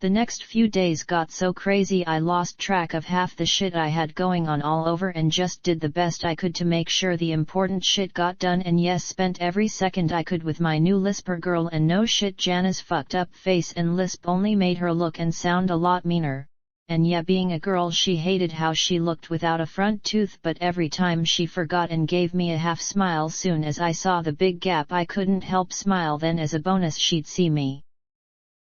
The next few days got so crazy I lost track of half the shit I had going on all over and just did the best I could to make sure the important shit got done, and yes, spent every second I could with my new Lisper girl, and no shit, Jana's fucked up face and lisp only made her look and sound a lot meaner. And yeah, being a girl, she hated how she looked without a front tooth, but every time she forgot and gave me a half smile soon as I saw the big gap, I couldn't help smile. Then as a bonus she'd see me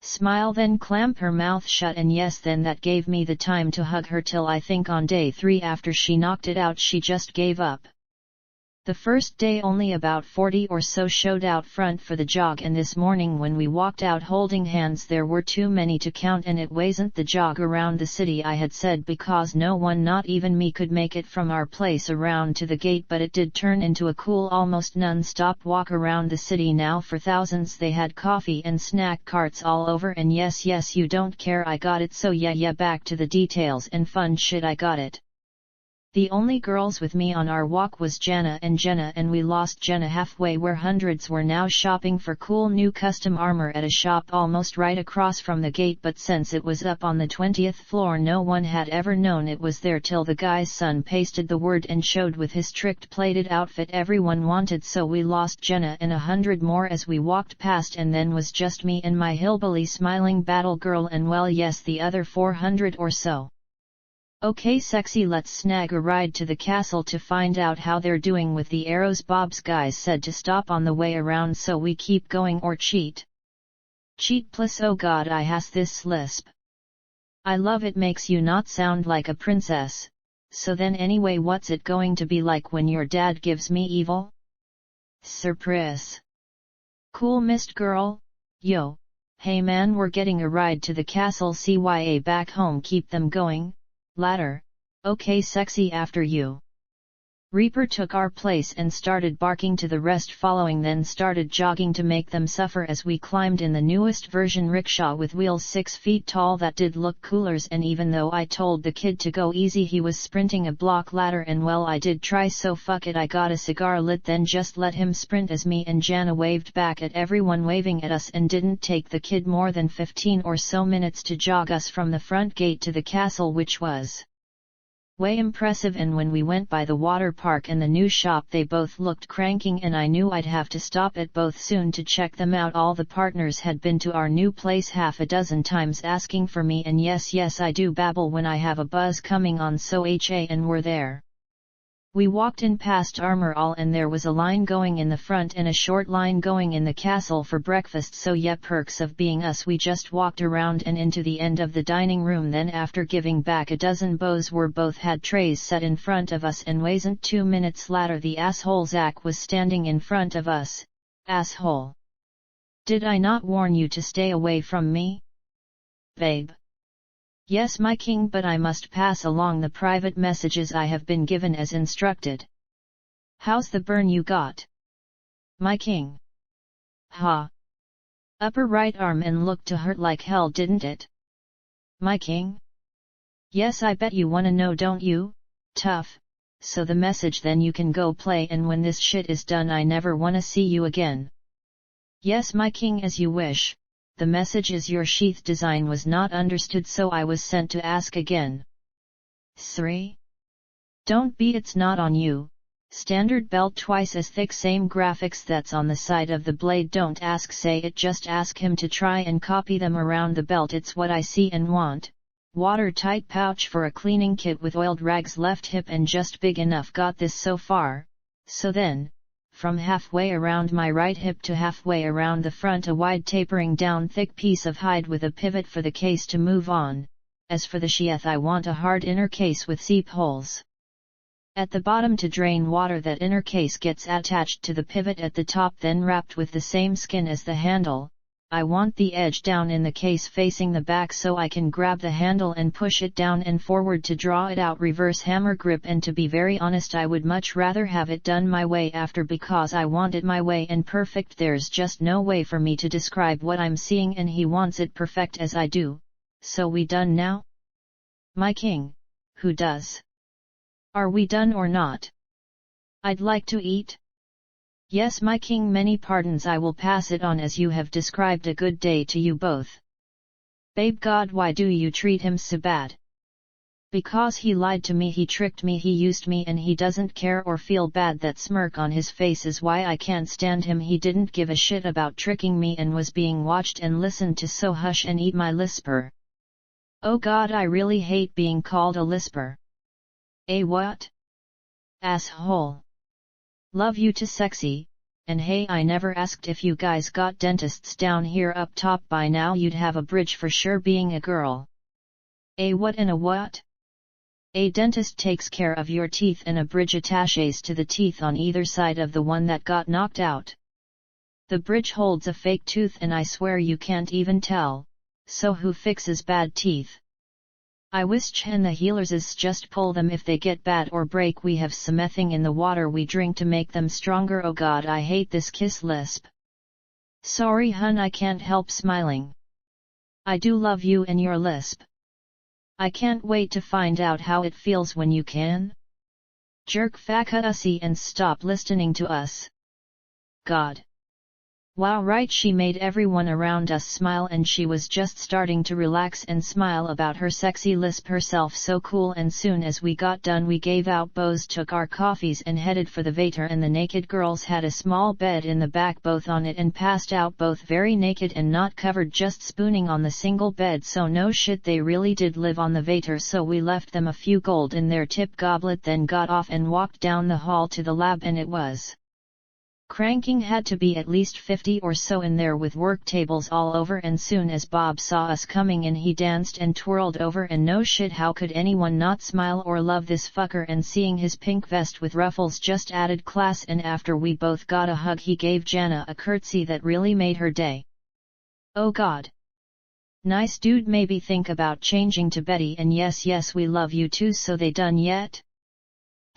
smile, then clamp her mouth shut, and yes, then that gave me the time to hug her till I think on day 3 after she knocked it out she just gave up. The first day only about 40 or so showed out front for the jog, and this morning when we walked out holding hands there were too many to count, and it wasn't the jog around the city I had said, because no one, not even me, could make it from our place around to the gate, but it did turn into a cool almost non-stop walk around the city now for thousands. They had coffee and snack carts all over, and yes, you don't care, I got it. So yeah, back to the details and fun shit, I got it. The only girls with me on our walk was Jana and Jenna, and we lost Jenna halfway where hundreds were now shopping for cool new custom armor at a shop almost right across from the gate, but since it was up on the 20th floor no one had ever known it was there till the guy's son pasted the word and showed with his tricked plated outfit everyone wanted. So we lost Jenna and 100 more as we walked past, and then was just me and my hillbilly smiling battle girl, and well, yes, the other 400 or so. Okay sexy, let's snag a ride to the castle to find out how they're doing with the arrows. Bob's guys said to stop on the way around, so we keep going or cheat. Cheat plus, oh god, I has this lisp. I love it, makes you not sound like a princess. So then anyway, what's it going to be like when your dad gives me evil? Surprise. Cool mist girl, yo. Hey man, we're getting a ride to the castle, CYA back home, keep them going. Ladder, okay sexy, after you. Reaper took our place and started barking to the rest following, then started jogging to make them suffer as we climbed in the newest version rickshaw with wheels 6 feet tall that did look coolers, and even though I told the kid to go easy he was sprinting a block ladder, and well, I did try, so fuck it, I got a cigar lit then just let him sprint as me and Jana waved back at everyone waving at us, and didn't take the kid more than 15 or so minutes to jog us from the front gate to the castle, which was way impressive. And when we went by the water park and the new shop they both looked cranking, and I knew I'd have to stop at both soon to check them out. All the partners had been to our new place half a dozen times asking for me, and yes I do babble when I have a buzz coming on, so and we're there. We walked in past Armor All and there was a line going in the front and a short line going in the castle for breakfast, so yeah, perks of being us, we just walked around and into the end of the dining room. Then after giving back a dozen bows were both had trays set in front of us, and wasn't 2 minutes later the asshole Zach was standing in front of us. Asshole. Did I not warn you to stay away from me? Babe. Yes my king, but I must pass along the private messages I have been given as instructed. How's the burn you got? My king. Ha. Upper right arm, and looked to hurt like hell, didn't it? My king. Yes, I bet you wanna know, don't you? Tough. So the message then, you can go play, and when this shit is done I never wanna see you again. Yes my king, as you wish. The message is your sheath design was not understood, so I was sent to ask again. 3. Don't be, it's not on you. Standard belt twice as thick, same graphics that's on the side of the blade. Don't ask, say it, just ask him to try and copy them around the belt. It's what I see and want. Watertight pouch for a cleaning kit with oiled rags, left hip and just big enough. Got this so far. So then, from halfway around my right hip to halfway around the front, a wide tapering down thick piece of hide with a pivot for the case to move on. As for the sheath, I want a hard inner case with seep holes at the bottom to drain water. That inner case gets attached to the pivot at the top, then wrapped with the same skin as the handle. I want the edge down in the case facing the back so I can grab the handle and push it down and forward to draw it out. Reverse hammer grip, and to be very honest I would much rather have it done my way after, because I want it my way and perfect. There's just no way for me to describe what I'm seeing, and he wants it perfect as I do. So we done now? My king. Who does? Are we done or not? I'd like to eat. Yes my king, many pardons, I will pass it on as you have described. A good day to you both. Babe God, why do you treat him so bad? Because he lied to me, he tricked me, he used me, and he doesn't care or feel bad. That smirk on his face is why I can't stand him. He didn't give a shit about tricking me and was being watched and listened to, so hush and eat my lisper. Oh God, I really hate being called a lisper. A what? Asshole. Love you to sexy. And hey, I never asked if you guys got dentists down here up top. By now you'd have a bridge for sure being a girl. A what and a what? A dentist takes care of your teeth and a bridge attaches to the teeth on either side of the one that got knocked out. The bridge holds a fake tooth and I swear you can't even tell, so who fixes bad teeth? I wish and the healers is just pull them if they get bad or break. We have something in the water we drink to make them stronger. Oh God, I hate this kiss lisp. Sorry hun, I can't help smiling. I do love you and your lisp. I can't wait to find out how it feels when you can. Jerk facussy and stop listening to us. God. Wow, right, she made everyone around us smile and she was just starting to relax and smile about her sexy lisp herself. So cool. And soon as we got done we gave out bows, took our coffees and headed for the waiter, and the naked girls had a small bed in the back, both on it and passed out, both very naked and not covered, just spooning on the single bed. So no shit, they really did live on the waiter. So we left them a few gold in their tip goblet, then got off and walked down the hall to the lab, and it was cranking. Had to be at least 50 or so in there with work tables all over, and soon as Bob saw us coming in he danced and twirled over, and no shit, how could anyone not smile or love this fucker? And seeing his pink vest with ruffles just added class, and after we both got a hug he gave Jana a curtsy that really made her day. Oh God. Nice dude. Maybe think about changing to Betty, and yes we love you too. So they done yet?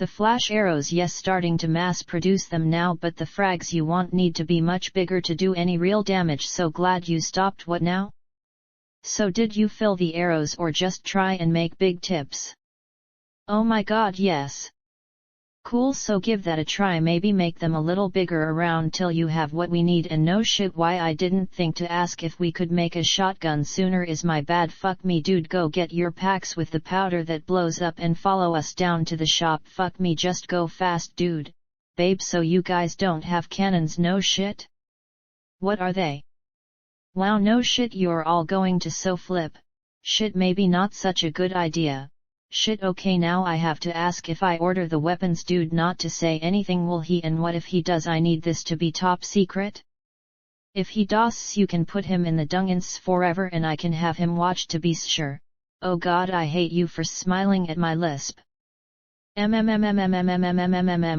The flash arrows, yes, starting to mass produce them now, but the frags you want need to be much bigger to do any real damage. So glad you stopped. What now? So did you fill the arrows or just try and make big tips? Oh my God, yes. Cool, so give that a try, maybe make them a little bigger around till you have what we need. And no shit, why I didn't think to ask if we could make a shotgun sooner is my bad. Fuck me dude, go get your packs with the powder that blows up and follow us down to the shop. Fuck me, just go fast dude. Babe, so you guys don't have cannons? No shit. What are they? Wow, no shit, you're all going to so flip. Shit, maybe not such a good idea. Shit, okay, now I have to ask, if I order the weapons dude not to say anything, will he? And what if he does? I need this to be top secret. If he does, you can put him in the dungeons forever and I can have him watched to be sure. Oh God, I hate you for smiling at my lisp.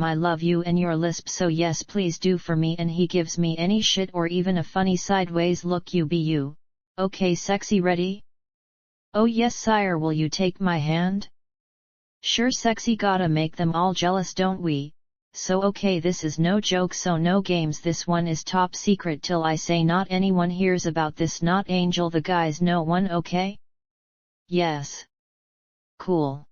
I love you and your lisp, so yes please do for me. And he gives me any shit or even a funny sideways look. You be you. Okay sexy, ready? Oh yes sire, will you take my hand? Sure sexy, gotta make them all jealous don't we? So okay, this is no joke, so no games, this one is top secret till I say not anyone hears about this, not Angel the guys, no one, okay? Yes. Cool.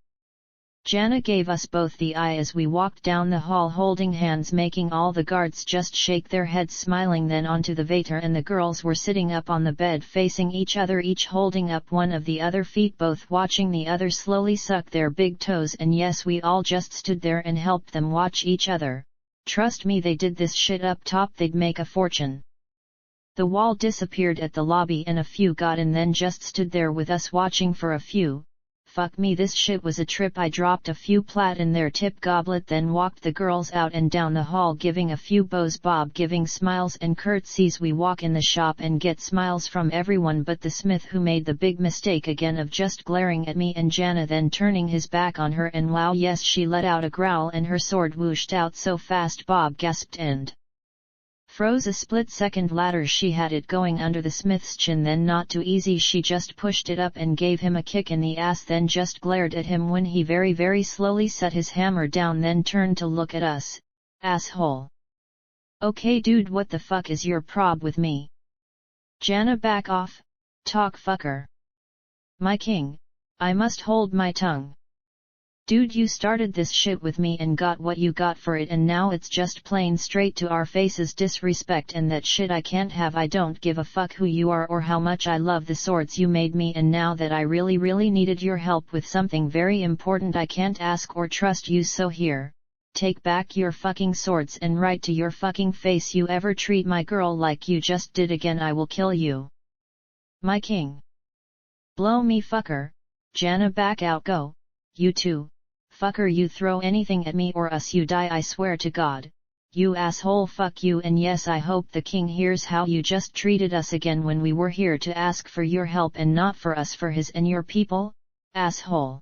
Jana gave us both the eye as we walked down the hall holding hands, making all the guards just shake their heads smiling. Then onto the waiter, and the girls were sitting up on the bed facing each other, each holding up one of the other feet, both watching the other slowly suck their big toes. And yes, we all just stood there and helped them watch each other. Trust me, they did this shit up top, they'd make a fortune. The wall disappeared at the lobby and a few got in, then just stood there with us watching for a few. Fuck me, this shit was a trip. I dropped a few plat in their tip goblet, then walked the girls out and down the hall giving a few bows, Bob giving smiles and curtsies. We walk in the shop and get smiles from everyone but the Smith, who made the big mistake again of just glaring at me and Jana, then turning his back on her, and wow, yes, she let out a growl and her sword whooshed out so fast Bob gasped and froze a split second later. She had it going under the Smith's chin, then not too easy, she just pushed it up and gave him a kick in the ass, then just glared at him when he very very slowly set his hammer down, then turned to look at us. Asshole. Okay dude, what the fuck is your prob with me? Jana, back off, talk fucker. My king, I must hold my tongue. Dude, you started this shit with me and got what you got for it, and now it's just plain straight to our faces disrespect, and that shit I can't have. I don't give a fuck who you are or how much I love the swords you made me, and now that I really needed your help with something very important, I can't ask or trust you, so here, take back your fucking swords, and right to your fucking face, you ever treat my girl like you just did again, I will kill you. My king. Blow me, fucker. Jana, back out, go. You too. Fucker, you throw anything at me or us, you die, I swear to God. You asshole, fuck you, and yes, I hope the king hears how you just treated us again when we were here to ask for your help and not for us, for his and your people, asshole.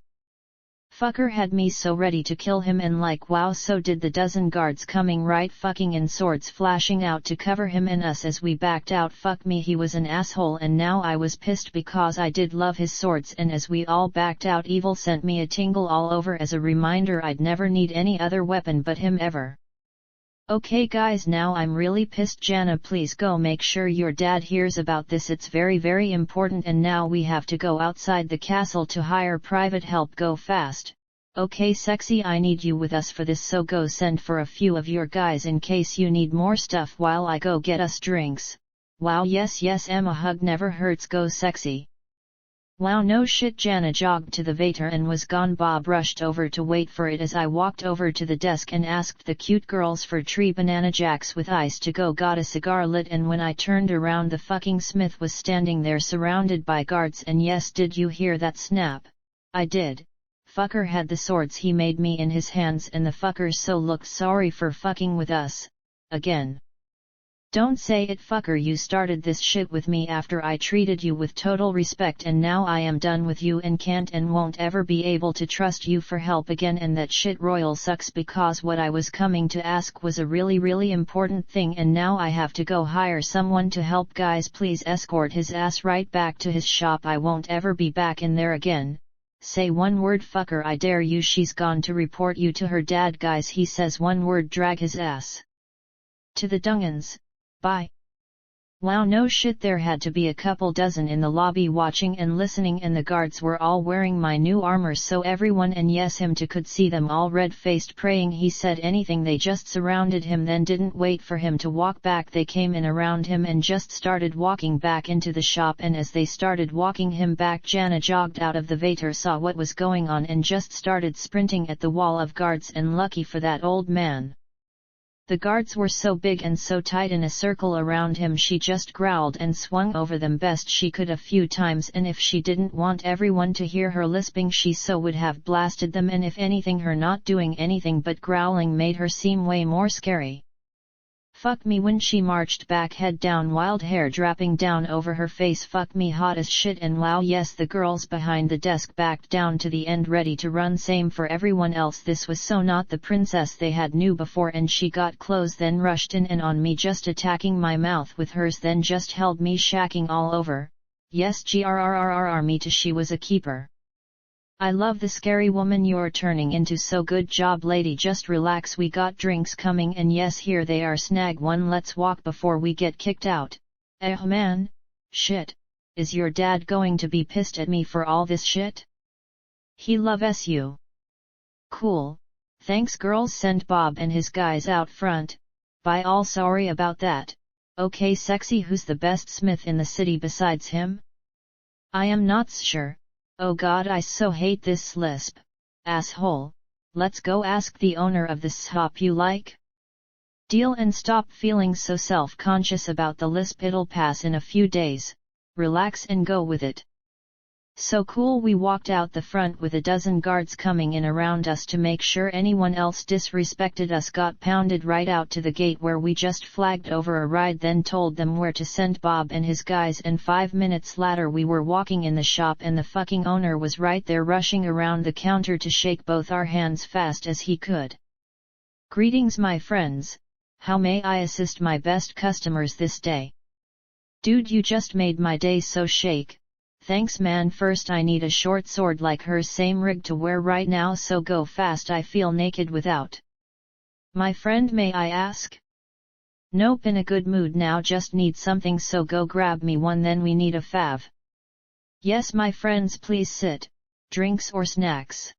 Fucker had me so ready to kill him, and like wow, so did the dozen guards coming right fucking in, swords flashing out to cover him and us as we backed out. Fuck me, he was an asshole, and now I was pissed because I did love his swords, and as we all backed out, evil sent me a tingle all over as a reminder I'd never need any other weapon but him ever. Okay guys, now I'm really pissed. Jana, please go make sure your dad hears about this, it's very important, and now we have to go outside the castle to hire private help. Go fast. Okay sexy, I need you with us for this, so go send for a few of your guys in case you need more stuff while I go get us drinks. Wow, yes Emma, hug never hurts. Go sexy. Wow, no shit. Jana jogged to the waiter and was gone. Bob rushed over to wait for it as I walked over to the desk and asked the cute girls for 3 banana jacks with ice to go. Got a cigar lit, and when I turned around, the fucking Smith was standing there surrounded by guards, and yes, did you hear that snap? I did. Fucker had the swords he made me in his hands, and the fucker so looked sorry for fucking with us. Again. Don't say it, fucker, you started this shit with me after I treated you with total respect, and now I am done with you and can't and won't ever be able to trust you for help again, and that shit royal sucks because what I was coming to ask was a really important thing, and now I have to go hire someone to help. Guys, please escort his ass right back to his shop. I won't ever be back in there again. Say one word, fucker, I dare you. She's gone to report you to her dad. Guys, he says one word, drag his ass to the dungans. Bye. Wow, no shit, there had to be a couple dozen in the lobby watching and listening, and the guards were all wearing my new armor, so everyone, and yes, him too, could see them all red-faced praying he said anything. They just surrounded him, then didn't wait for him to walk back. They came in around him and just started walking back into the shop, and as they started walking him back, Jana jogged out of the waiter, saw what was going on, and just started sprinting at the wall of guards, and lucky for that old man. The guards were so big and so tight in a circle around him, she just growled and swung over them best she could a few times, and if she didn't want everyone to hear her lisping, she so would have blasted them, and if anything, her not doing anything but growling made her seem way more scary. Fuck me when she marched back, head down, wild hair dropping down over her face. Fuck me hot as shit, and wow, yes, the girls behind the desk backed down to the end ready to run, same for everyone else. This was so not the princess they had knew before, and she got close, then rushed in and on me, just attacking my mouth with hers, then just held me, shacking all over. Yes, grrrrr me too, she was a keeper. I love the scary woman you're turning into, so good job lady, just relax, we got drinks coming, and yes, here they are, snag one, let's walk before we get kicked out. Man, shit, is your dad going to be pissed at me for all this shit? He loves you. Cool, thanks girls, send Bob and his guys out front. Bye all, sorry about that. Okay sexy, who's the best smith in the city besides him? I am not sure. Oh god, I so hate this lisp. Asshole. Let's go ask the owner of this shop you like. Deal, and stop feeling so self-conscious about the lisp, it'll pass in a few days. Relax and go with it. So cool. We walked out the front with a dozen guards coming in around us to make sure anyone else disrespected us got pounded right out to the gate, where we just flagged over a ride, then told them where to send Bob and his guys, and 5 minutes later we were walking in the shop, and the fucking owner was right there rushing around the counter to shake both our hands fast as he could. Greetings my friends, how may I assist my best customers this day? Dude, you just made my day, so shake. Thanks man, first I need a short sword like hers, same rig to wear right now, so go fast, I feel naked without. My friend, may I ask? Nope, in a good mood now, just need something, so go grab me one, then we need a fav. Yes my friends, please sit. Drinks or snacks?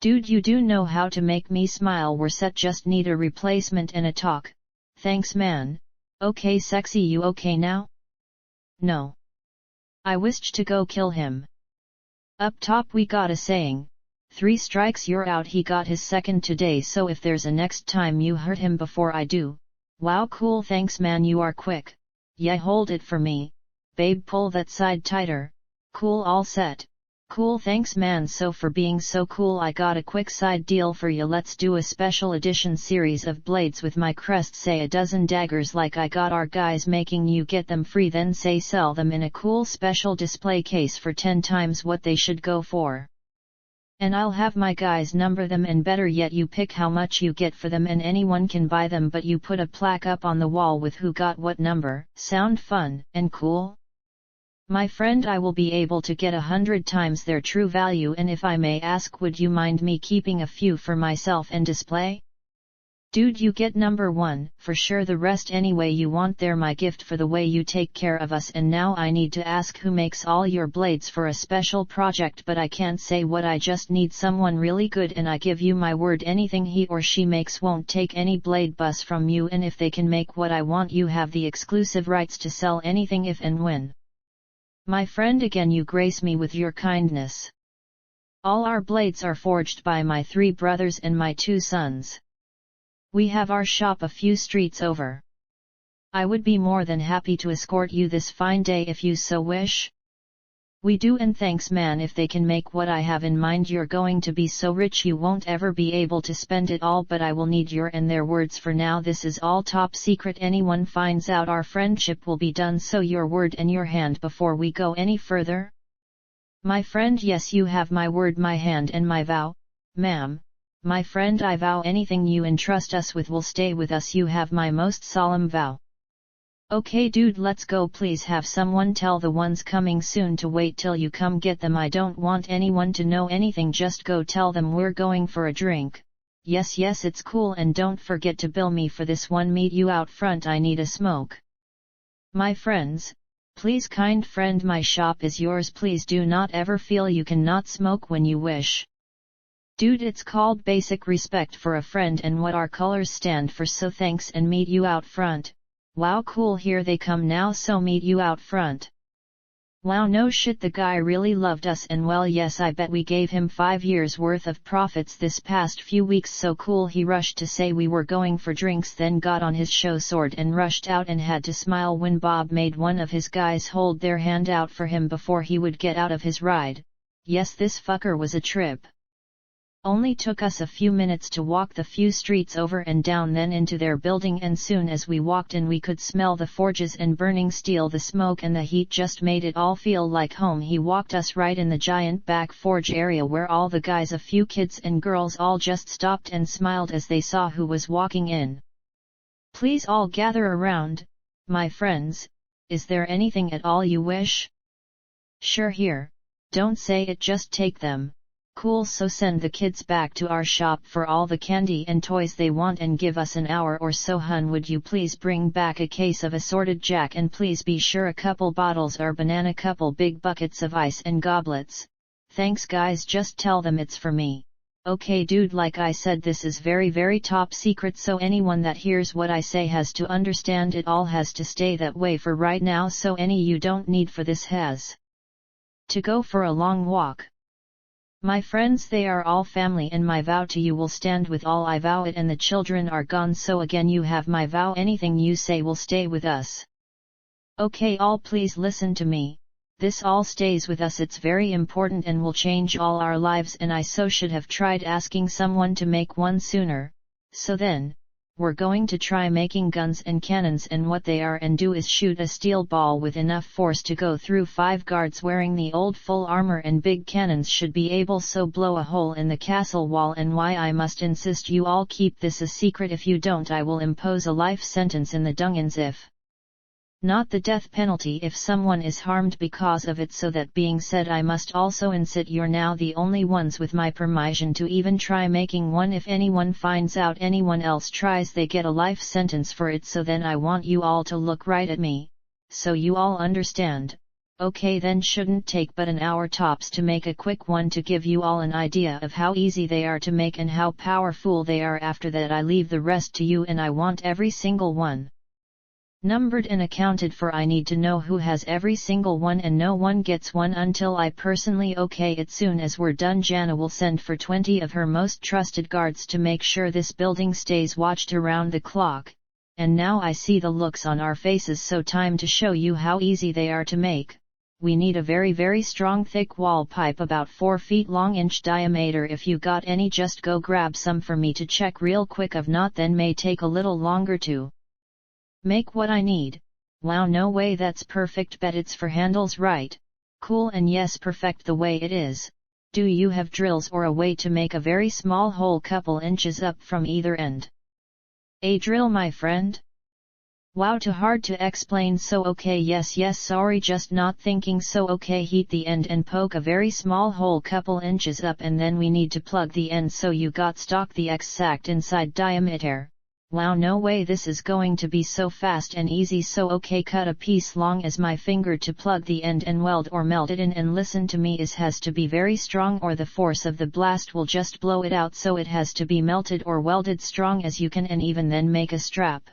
Dude, you do know how to make me smile. We're set, just need a replacement and a talk. Thanks man. Okay sexy, you okay now? No. I wished to go kill him. Up top we got a saying, 3 strikes you're out. He got his second today, so if there's a next time you hurt him before I do. Wow cool, thanks man, you are quick. Yeah, hold it for me. Babe, pull that side tighter. Cool, all set. Cool, thanks man. So for being so cool, I got a quick side deal for you. Let's do a special edition series of blades with my crest, say a dozen daggers like I got our guys making you get them free, then say sell them in a cool special display case for 10 times what they should go for. And I'll have my guys number them, and better yet you pick how much you get for them and anyone can buy them, but you put a plaque up on the wall with who got what number. Sound fun and cool? My friend, I will be able to get 100 times their true value, and if I may ask, would you mind me keeping a few for myself and display? Dude, you get number 1, for sure, the rest anyway you want. They're my gift for the way you take care of us. And now I need to ask, who makes all your blades for a special project? But I can't say what, I just need someone really good, and I give you my word, anything he or she makes won't take any blade bus from you, and if they can make what I want, you have the exclusive rights to sell anything if and when. My friend, again you grace me with your kindness. All our blades are forged by my 3 brothers and my 2 sons. We have our shop a few streets over. I would be more than happy to escort you this fine day if you so wish. We do, and thanks man. If they can make what I have in mind, you're going to be so rich you won't ever be able to spend it all, but I will need your and their words for now. This is all top secret. Anyone finds out, our friendship will be done, so your word and your hand before we go any further. My friend, yes, you have my word, my hand and my vow, ma'am. My friend, I vow anything you entrust us with will stay with us. You have my most solemn vow. Okay dude, let's go. Please have someone tell the ones coming soon to wait till you come get them. I don't want anyone to know anything, just go tell them we're going for a drink. Yes, it's cool, and don't forget to bill me for this one. Meet you out front, I need a smoke. My friends, please kind friend, my shop is yours. Please do not ever feel you cannot smoke when you wish. Dude, it's called basic respect for a friend and what our colors stand for, so thanks, and meet you out front. Wow cool, here they come now, so meet you out front. Wow, no shit, the guy really loved us, and well yes, I bet we gave him 5 years worth of profits this past few weeks. So cool, he rushed to say we were going for drinks, then got on his show sword and rushed out, and had to smile when Bob made one of his guys hold their hand out for him before he would get out of his ride. Yes, this fucker was a trip. Only took us a few minutes to walk the few streets over and down, then into their building, and soon as we walked in we could smell the forges and burning steel. The smoke and the heat just made it all feel like home. He walked us right in the giant back forge area where all the guys, a few kids and girls, all just stopped and smiled as they saw who was walking in. Please all gather around, my friends. Is there anything at all you wish? Sure, here. Don't say it, just take them. Cool, so send the kids back to our shop for all the candy and toys they want, and give us an hour or so. Hun, would you please bring back a case of assorted Jack, and please be sure a couple bottles or banana, couple big buckets of ice and goblets. Thanks guys, just tell them it's for me. Okay dude, like I said, this is very top secret, so anyone that hears what I say has to understand it all has to stay that way for right now, so any you don't need for this has to go for a long walk. My friends, they are all family, and my vow to you will stand with all. I vow it, and the children are gone, so again you have my vow, anything you say will stay with us. Okay all, please listen to me. This all stays with us, it's very important and will change all our lives, and I so should have tried asking someone to make one sooner. So then, we're going to try making guns and cannons, and what they are and do is shoot a steel ball with enough force to go through 5 guards wearing the old full armor, and big cannons should be able so blow a hole in the castle wall. And why I must insist you all keep this a secret. If you don't, I will impose a life sentence in the dungeons, if not the death penalty if someone is harmed because of it. So that being said, I must also insist you're now the only ones with my permission to even try making one. If anyone finds out anyone else tries, they get a life sentence for it. So then I want you all to look right at me, so you all understand. Okay, then shouldn't take but an hour tops to make a quick one to give you all an idea of how easy they are to make and how powerful they are. After that I leave the rest to you, and I want every single one numbered and accounted for. I need to know who has every single one, and no one gets one until I personally okay it. Soon as we're done, Jana will send for 20 of her most trusted guards to make sure this building stays watched around the clock. And now I see the looks on our faces, so time to show you how easy they are to make. We need a very strong thick wall pipe about 4 feet long, inch diameter. If you got any, just go grab some for me to check real quick. If not, then may take a little longer to make what I need. Wow, no way, that's perfect. Bet it's for handles, right? Cool, and yes, perfect the way it is. Do you have drills or a way to make a very small hole couple inches up from either end? A drill, my friend? Wow, too hard to explain. So okay, yes, sorry, just not thinking. So okay, heat the end and poke a very small hole couple inches up, and then we need to plug the end. So you got stock the exact inside diameter. Wow, no way, this is going to be so fast and easy. So okay, cut a piece long as my finger to plug the end and weld or melt it in. And listen to me, it has to be very strong or the force of the blast will just blow it out. So it has to be melted or welded strong as you can, and even then make a strap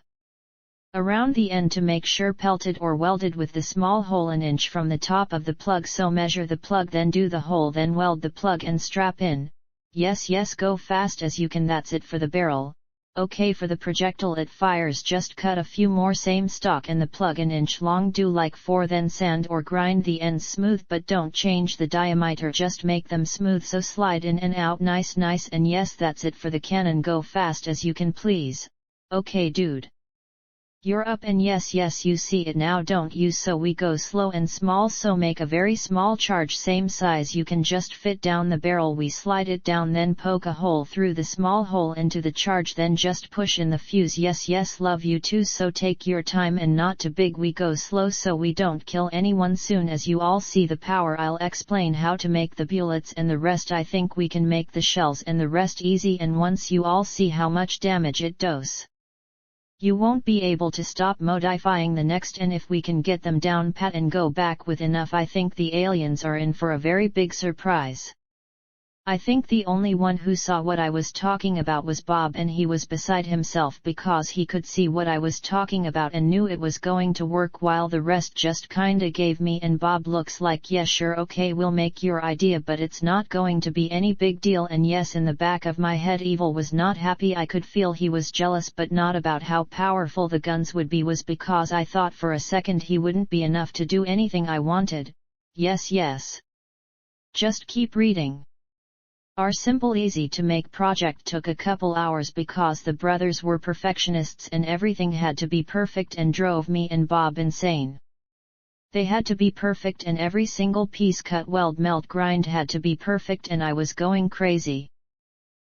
around the end to make sure pelted or welded with the small hole an inch from the top of the plug. So measure the plug, then do the hole, then weld the plug and strap in. Yes, go fast as you can. That's it for the barrel. Okay, for the projectile it fires, just cut a few more same stock and the plug an inch long, do like 4, then sand or grind the ends smooth, but don't change the diameter, just make them smooth so slide in and out nice. And yes, that's it for the cannon. Go fast as you can, please. Okay dude, you're up, and yes you see it now, don't you? So we go slow and small, so make a very small charge same size you can just fit down the barrel. We slide it down, then poke a hole through the small hole into the charge, then just push in the fuse. Yes, love you too, so take your time and not too big. We go slow so we don't kill anyone. Soon as you all see the power, I'll explain how to make the bullets and the rest. I think we can make the shells and the rest easy, and once you all see how much damage it does, you won't be able to stop modifying the next. And if we can get them down pat and go back with enough, I think the aliens are in for a very big surprise. I think the only one who saw what I was talking about was Bob, and he was beside himself because he could see what I was talking about and knew it was going to work, while the rest just kinda gave me. And Bob looks like, yeah sure, okay, we'll make your idea, but it's not going to be any big deal. And yes, in the back of my head Evil was not happy. I could feel he was jealous, but not about how powerful the guns would be, was because I thought for a second he wouldn't be enough to do anything I wanted. Yes. Just keep reading. Our simple easy to make project took a couple hours because the brothers were perfectionists and everything had to be perfect, and drove me and Bob insane. They had to be perfect, and every single piece cut, weld, melt, grind had to be perfect, and I was going crazy.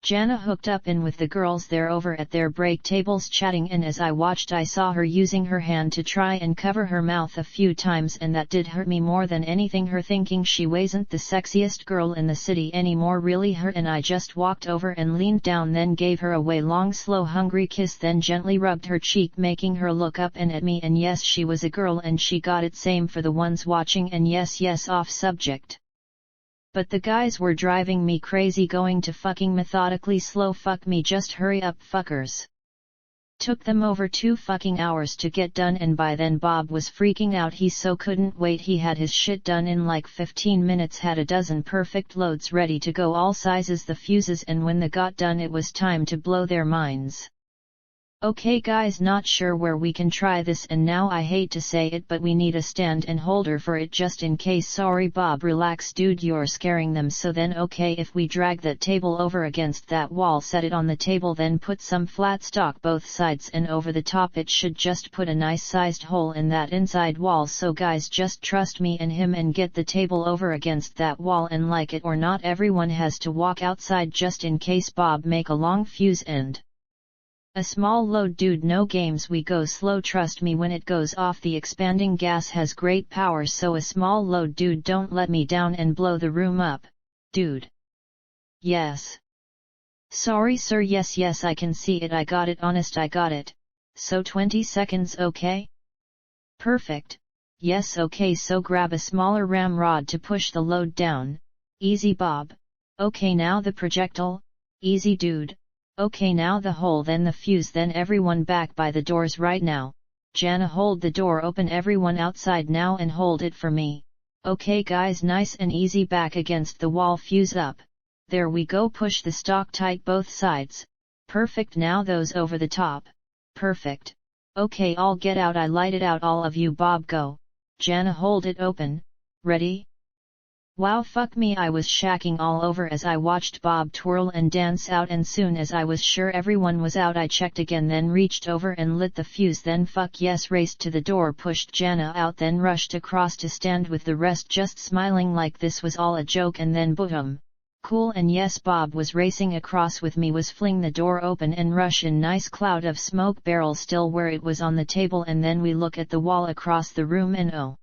Jana hooked up in with the girls there over at their break tables chatting, and as I watched I saw her using her hand to try and cover her mouth a few times, and that did hurt me more than anything. Her thinking she wasn't the sexiest girl in the city anymore really hurt, and I just walked over and leaned down, then gave her a way long slow hungry kiss, then gently rubbed her cheek making her look up and at me. And yes, she was a girl and she got it, same for the ones watching. And yes, off subject, but the guys were driving me crazy, going to fucking methodically slow fuck me. Just hurry up fuckers. Took them over 2 fucking hours to get done, and by then Bob was freaking out. He so couldn't wait. He had his shit done in like 15 minutes, had a dozen perfect loads ready to go, all sizes, the fuses, and when they got done it was time to blow their minds. Okay guys, not sure where we can try this, and now I hate to say it, but we need a stand and holder for it just in case. Sorry Bob, relax dude, you're scaring them. So then okay, if we drag that table over against that wall, set it on the table, then put some flat stock both sides and over the top, it should just put a nice sized hole in that inside wall. So guys, just trust me and him and get the table over against that wall, and like it or not everyone has to walk outside just in case. Bob, make a long fuse end. A small load dude, no games, we go slow, trust me, when it goes off the expanding gas has great power. So a small load dude, don't let me down and blow the room up, dude. Yes. Sorry sir, yes I can see it, I got it, honest I got it. So 20 seconds okay? Perfect. Yes, okay, so grab a smaller ramrod to push the load down. Easy, Bob. Okay, now the projectile. Easy, dude. Okay, now the hole, then the fuse, then everyone back by the doors right now. Jana, hold the door open, everyone outside now and hold it for me. Okay guys, nice and easy, back against the wall, fuse up. There we go, push the stock tight both sides. Perfect, now those over the top. Perfect. Okay, all get out, I light it out, all of you, Bob go. Jana, hold it open. Ready? Wow, fuck me, I was shacking all over as I watched Bob twirl and dance out, and soon as I was sure everyone was out I checked again, then reached over and lit the fuse, then fuck yes, raced to the door, pushed Jana out, then rushed across to stand with the rest just smiling like this was all a joke, and then boom. Cool, and yes, Bob was racing across with me, was fling the door open and rush in, nice cloud of smoke, barrel still where it was on the table, and then we look at the wall across the room and oh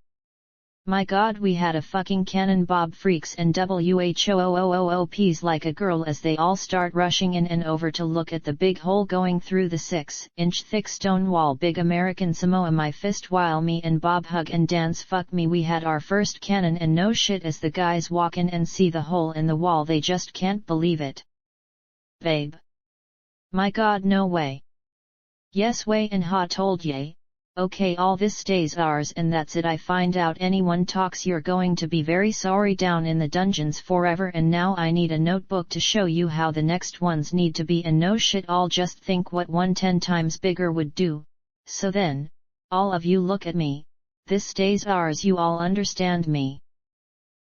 my god, we had a fucking cannon. Bob freaks and WHOOOOPs like a girl as they all start rushing in and over to look at the big hole going through the 6-inch thick stone wall. Big American Samoa my fist while me and Bob hug and dance. Fuck me, we had our first cannon, and no shit, as the guys walk in and see the hole in the wall they just can't believe it. Babe. My god, no way. Yes way, and ha told ye. Okay, all this stays ours and that's it. I find out anyone talks, you're going to be very sorry, down in the dungeons forever. And now I need a notebook to show you how the next ones need to be, and no shit, all just think what 1 10 times bigger would do. So then, all of you look at me, this stays ours, you all understand me?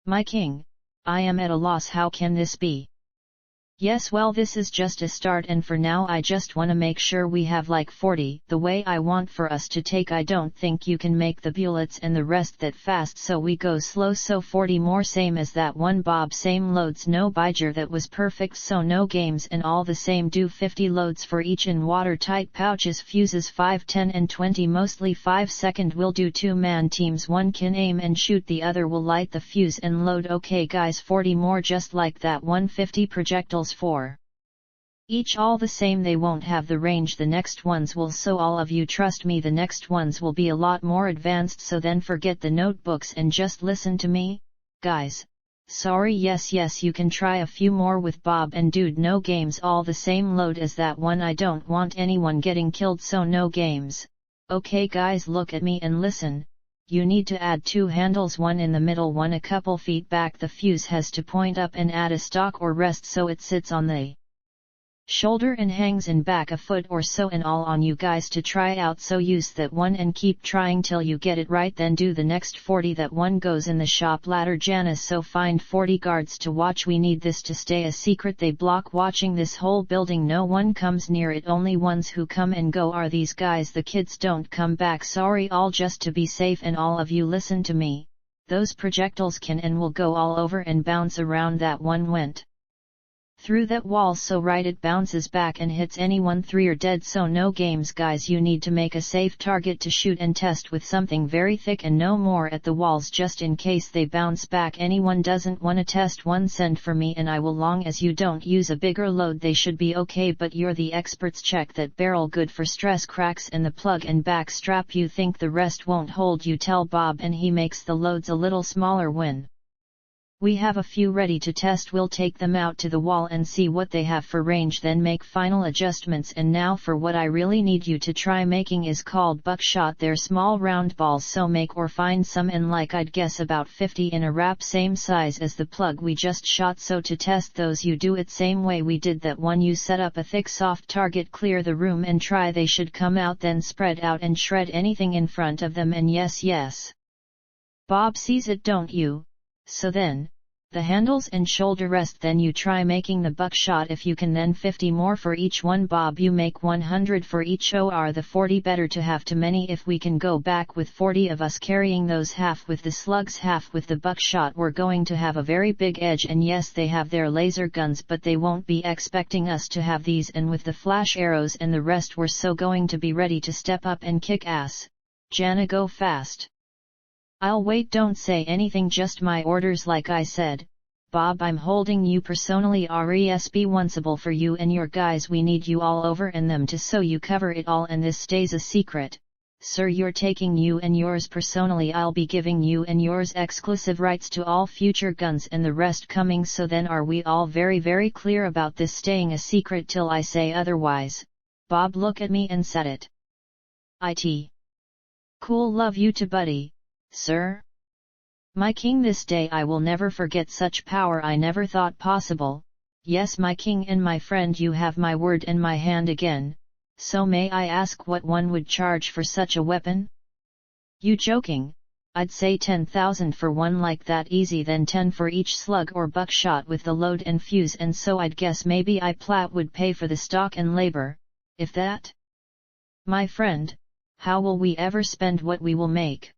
My king, I am at a loss, how can this be? Yes, well, this is just a start, and for now I just wanna make sure we have like 40 the way I want for us to take. I don't think you can make the bullets and the rest that fast, so we go slow, so 40 more, same as that one, Bob, same loads, no bijer, that was perfect, so no games, and all the same do 50 loads for each in watertight pouches, fuses 5, 10 and 20, mostly 5 second. We'll do 2-man teams, one can aim and shoot, the other will light the fuse and load. Okay guys, 40 more just like that, 150 projectiles for each, all the same, they won't have the range the next ones will, so all of you trust me, the next ones will be a lot more advanced, so then forget the notebooks and just listen to me, guys. Sorry, yes you can try a few more with Bob and dude, no games, all the same load as that one, I don't want anyone getting killed, so no games. Okay guys, look at me and listen. You need to add 2 handles, one in the middle, one a couple feet back. The fuse has to point up, and add a stock or rest so it sits on the shoulder and hangs in back a foot or so, and all on you guys to try out, so use that one and keep trying till you get it right, then do the next 40. That one goes in the shop ladder, Janice, so find 40 guards to watch. We need this to stay a secret, they block watching this whole building, no one comes near it, only ones who come and go are these guys, the kids don't come back, sorry, all just to be safe. And all of you listen to me, those projectiles can and will go all over and bounce around. That one went through that wall, so right, it bounces back and hits anyone, 3 are dead, so no games guys. You need to make a safe target to shoot and test with something very thick, and no more at the walls just in case they bounce back. Anyone doesn't wanna test one, send for me and I will, long as you don't use a bigger load they should be okay, but you're the experts. Check that barrel good for stress cracks and the plug and back strap, you think the rest won't hold, you tell Bob and he makes the loads a little smaller. When we have a few ready to test, we'll take them out to the wall and see what they have for range, then make final adjustments. And now for what I really need you to try making is called buckshot. They're small round balls, so make or find some, and like I'd guess about 50 in a wrap, same size as the plug we just shot. So to test those you do it same way we did that one, you set up a thick soft target, clear the room and try, they should come out, then spread out and shred anything in front of them, and yes, Bob sees it, don't you? So then, the handles and shoulder rest, then you try making the buckshot if you can, then 50 more for each one, Bob, you make 100 for each, or the 40 better to have too many if we can go back with 40 of us carrying those, half with the slugs, half with the buckshot. We're going to have a very big edge, and yes, they have their laser guns, but they won't be expecting us to have these, and with the flash arrows and the rest we're so going to be ready to step up and kick ass. Jana, go fast. I'll wait, don't say anything, just my orders like I said. Bob, I'm holding you personally, responsible for you and your guys, we need you all over and them to, so you cover it all and this stays a secret. Sir, you're taking you and yours personally. I'll be giving you and yours exclusive rights to all future guns and the rest coming. So then are we all very clear about this staying a secret till I say otherwise? Bob look at me and said it. It. Cool, love you to buddy, sir. My king, this day I will never forget. Such power I never thought possible. Yes, my king and my friend, you have my word and my hand again. So may I ask what one would charge for such a weapon? You joking? I'd say 10,000 for one like that easy, then 10 for each slug or buckshot with the load and fuse, and so I'd guess maybe I plat would pay for the stock and labor, if that. My friend, how will we ever spend what we will make?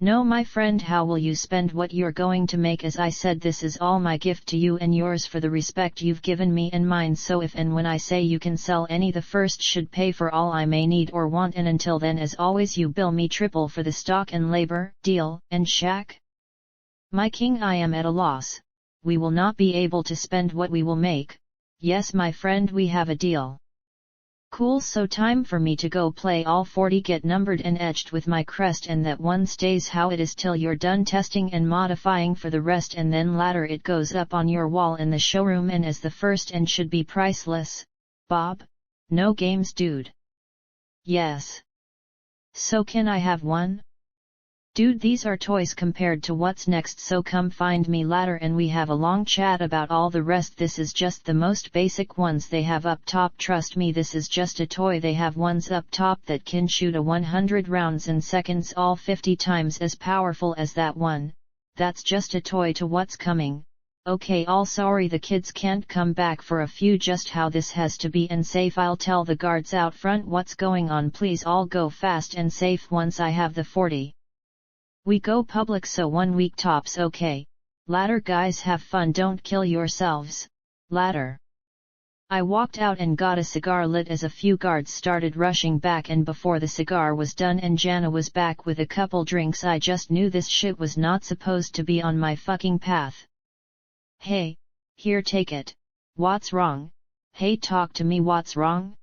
No, my friend, how will you spend what you're going to make? As I said, this is all my gift to you and yours for the respect you've given me and mine. So if and when I say you can sell any, the first should pay for all I may need or want, and until then, as always, you bill me triple for the stock and labor, deal, and shack? My king, I am at a loss. We will not be able to spend what we will make. Yes, my friend, we have a deal. Cool, so time for me to go play all 40, get numbered and etched with my crest, and that one stays how it is till you're done testing and modifying for the rest, and then later it goes up on your wall in the showroom and as the first and should be priceless. Bob? No games, dude. Yes. So can I have one? Dude, these are toys compared to what's next, so come find me later and we have a long chat about all the rest. This is just the most basic ones they have up top. Trust me, this is just a toy. They have ones up top that can shoot a 100 rounds in seconds, all 50 times as powerful as that one. That's just a toy to what's coming. Okay, all sorry the kids can't come back for a few. Just how this has to be and safe. I'll tell the guards out front what's going on. Please all go fast and safe once I have the 40. We go public, so 1 week tops. Okay. Later guys, have fun, don't kill yourselves. Later. I walked out and got a cigar lit as a few guards started rushing back, and before the cigar was done and Jana was back with a couple drinks, I just knew this shit was not supposed to be on my fucking path. Hey, here, take it. What's wrong? Hey, talk to me, what's wrong?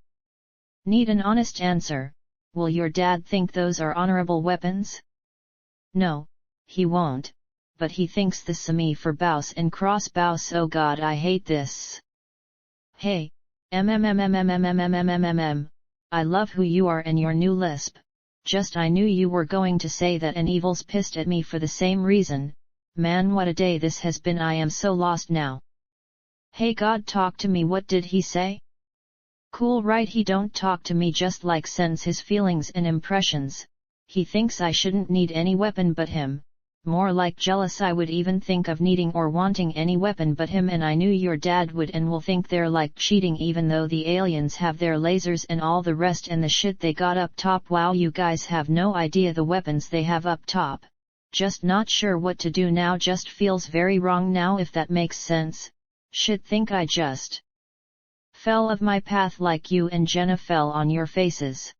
Need an honest answer. Will your dad think those are honorable weapons? No, he won't, but he thinks the semi for bouse and cross bouse. Oh god, I hate this. Hey, I love who you are and your new lisp. Just I knew you were going to say that, and Evil's pissed at me for the same reason. Man, what a day this has been. I am so lost now. Hey god, talk to me. What did he say? Cool, right? He don't talk to me, just like sends his feelings and impressions. He thinks I shouldn't need any weapon but him. More like jealous. I would even think of needing or wanting any weapon but him, and I knew your dad would and will think they're like cheating, even though the aliens have their lasers and all the rest and the shit they got up top. Wow, you guys have no idea the weapons they have up top. Just not sure what to do now. Just feels very wrong now, if that makes sense. Shit, think I just fell off my path like you and Jenna fell on your faces.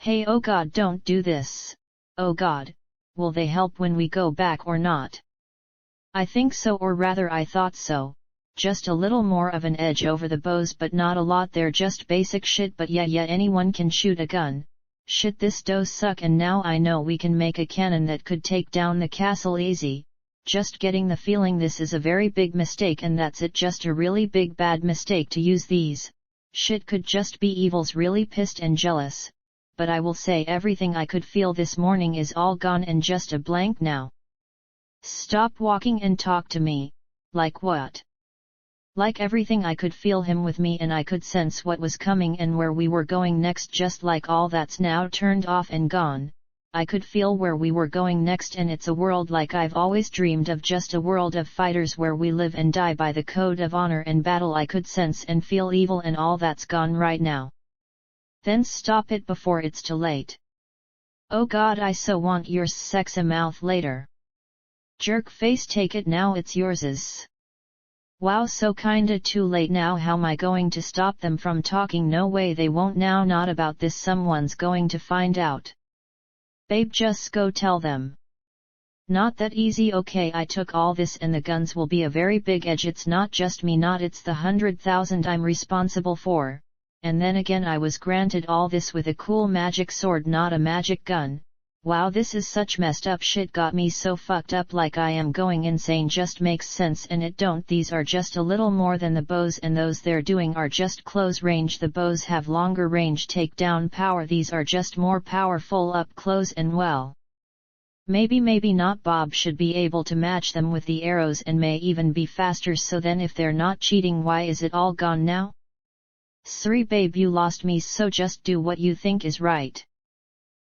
Hey, oh god, don't do this. Oh god, will they help when we go back or not? I think so, or rather I thought so. Just a little more of an edge over the bows, but not a lot. They're just basic shit, but yeah, anyone can shoot a gun. Shit, this does suck, and now I know we can make a cannon that could take down the castle easy. Just getting the feeling this is a very big mistake, and that's it, just a really big bad mistake to use these. Shit, could just be Evil's really pissed and jealous. But I will say everything I could feel this morning is all gone and just a blank now. Stop walking and talk to me. Like what? Like everything I could feel him with me, and I could sense what was coming and where we were going next, just like all that's now turned off and gone. I could feel where we were going next, and it's a world like I've always dreamed of, just a world of fighters where we live and die by the code of honor and battle. I could sense and feel evil, and all that's gone right now. Then stop it before it's too late. Oh god, I so want your sexy mouth later. Jerk face, take it now, it's yourses. Wow, so kinda too late now. How am I going to stop them from talking? No way, they won't now. Not about this, someone's going to find out. Babe, just go tell them. Not that easy. Okay, I took all this and the guns will be a very big edge. It's not just me, not it's the 100,000 I'm responsible for. and then again I was granted all this with a cool magic sword, not a magic gun. Wow, this is such messed up shit, got me so fucked up like I am going insane. Just makes sense and it don't. These are just a little more than the bows, and those they're doing are just close range. The bows have longer range takedown power, these are just more powerful up close and well. Maybe not. Bob should be able to match them with the arrows and may even be faster. So then if they're not cheating, why is it all gone now? Sorry babe, you lost me, so just do what you think is right.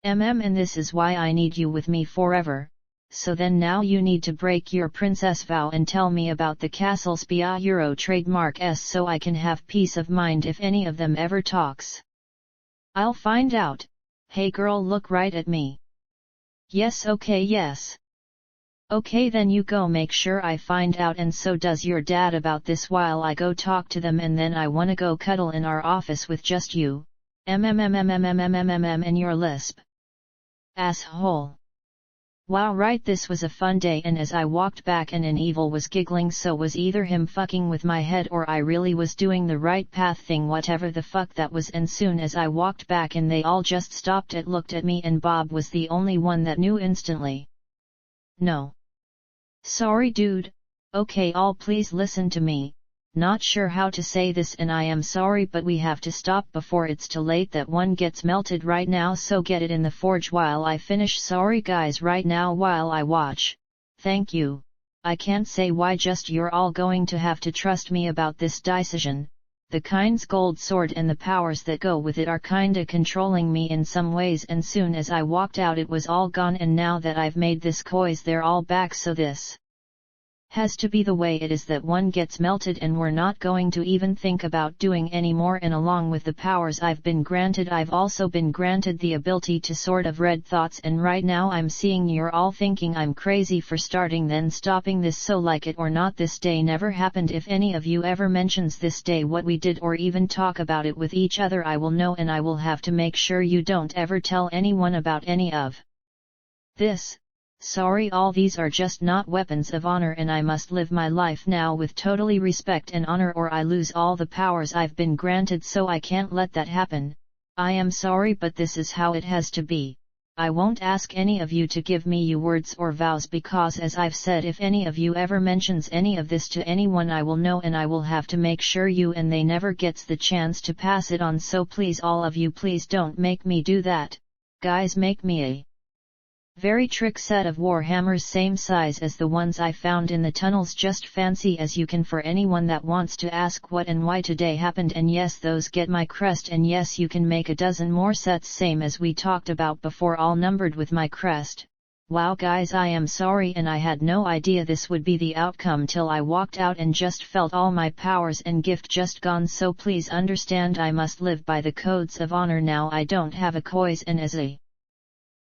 And this is why I need you with me forever. So then now you need to break your princess vow and tell me about the Castle Spia Euro trademark S so I can have peace of mind if any of them ever talks. I'll find out. Hey girl, look right at me. Yes, okay, yes. Okay, then you go make sure I find out, and so does your dad, about this while I go talk to them, and then I wanna go cuddle in our office with just you. And your lisp. Asshole. Wow, right, this was a fun day, and as I walked back and an evil was giggling, so was either him fucking with my head or I really was doing the right path thing, whatever the fuck that was. And soon as I walked back and they all just stopped and looked at me, and Bob was the only one that knew instantly. No. Sorry dude, okay, all please listen to me. Not sure how to say this and I am sorry, but we have to stop before it's too late. That one gets melted right now, so get it in the forge while I finish. Sorry guys, right now while I watch. Thank you. I can't say why, just you're all going to have to trust me about this decision. The Kind's gold sword and the powers that go with it are kinda controlling me in some ways, and soon as I walked out it was all gone, and now that I've made this choice they're all back, so this has to be the way it is, that one gets melted and we're not going to even think about doing any more. And along with the powers I've been granted, I've also been granted the ability to sort of read thoughts, and right now I'm seeing you're all thinking I'm crazy for starting then stopping this, so like it or not this day never happened. If any of you ever mentions this day, what we did, or even talk about it with each other, I will know, and I will have to make sure you don't ever tell anyone about any of this. Sorry, all these are just not weapons of honor, and I must live my life now with totally respect and honor, or I lose all the powers I've been granted, so I can't let that happen. I am sorry, but this is how it has to be. I won't ask any of you to give me your words or vows, because as I've said, if any of you ever mentions any of this to anyone, I will know, and I will have to make sure you and they never gets the chance to pass it on. So please, all of you, please don't make me do that. Guys, make me a very trick set of war hammers, same size as the ones I found in the tunnels, just fancy as you can, for anyone that wants to ask what and why today happened. And yes, those get my crest, and yes, you can make a dozen more sets, same as we talked about before, all numbered with my crest. Wow guys, I am sorry, and I had no idea this would be the outcome till I walked out and just felt all my powers and gift just gone. So please understand, I must live by the codes of honor now. I don't have a choice, and as a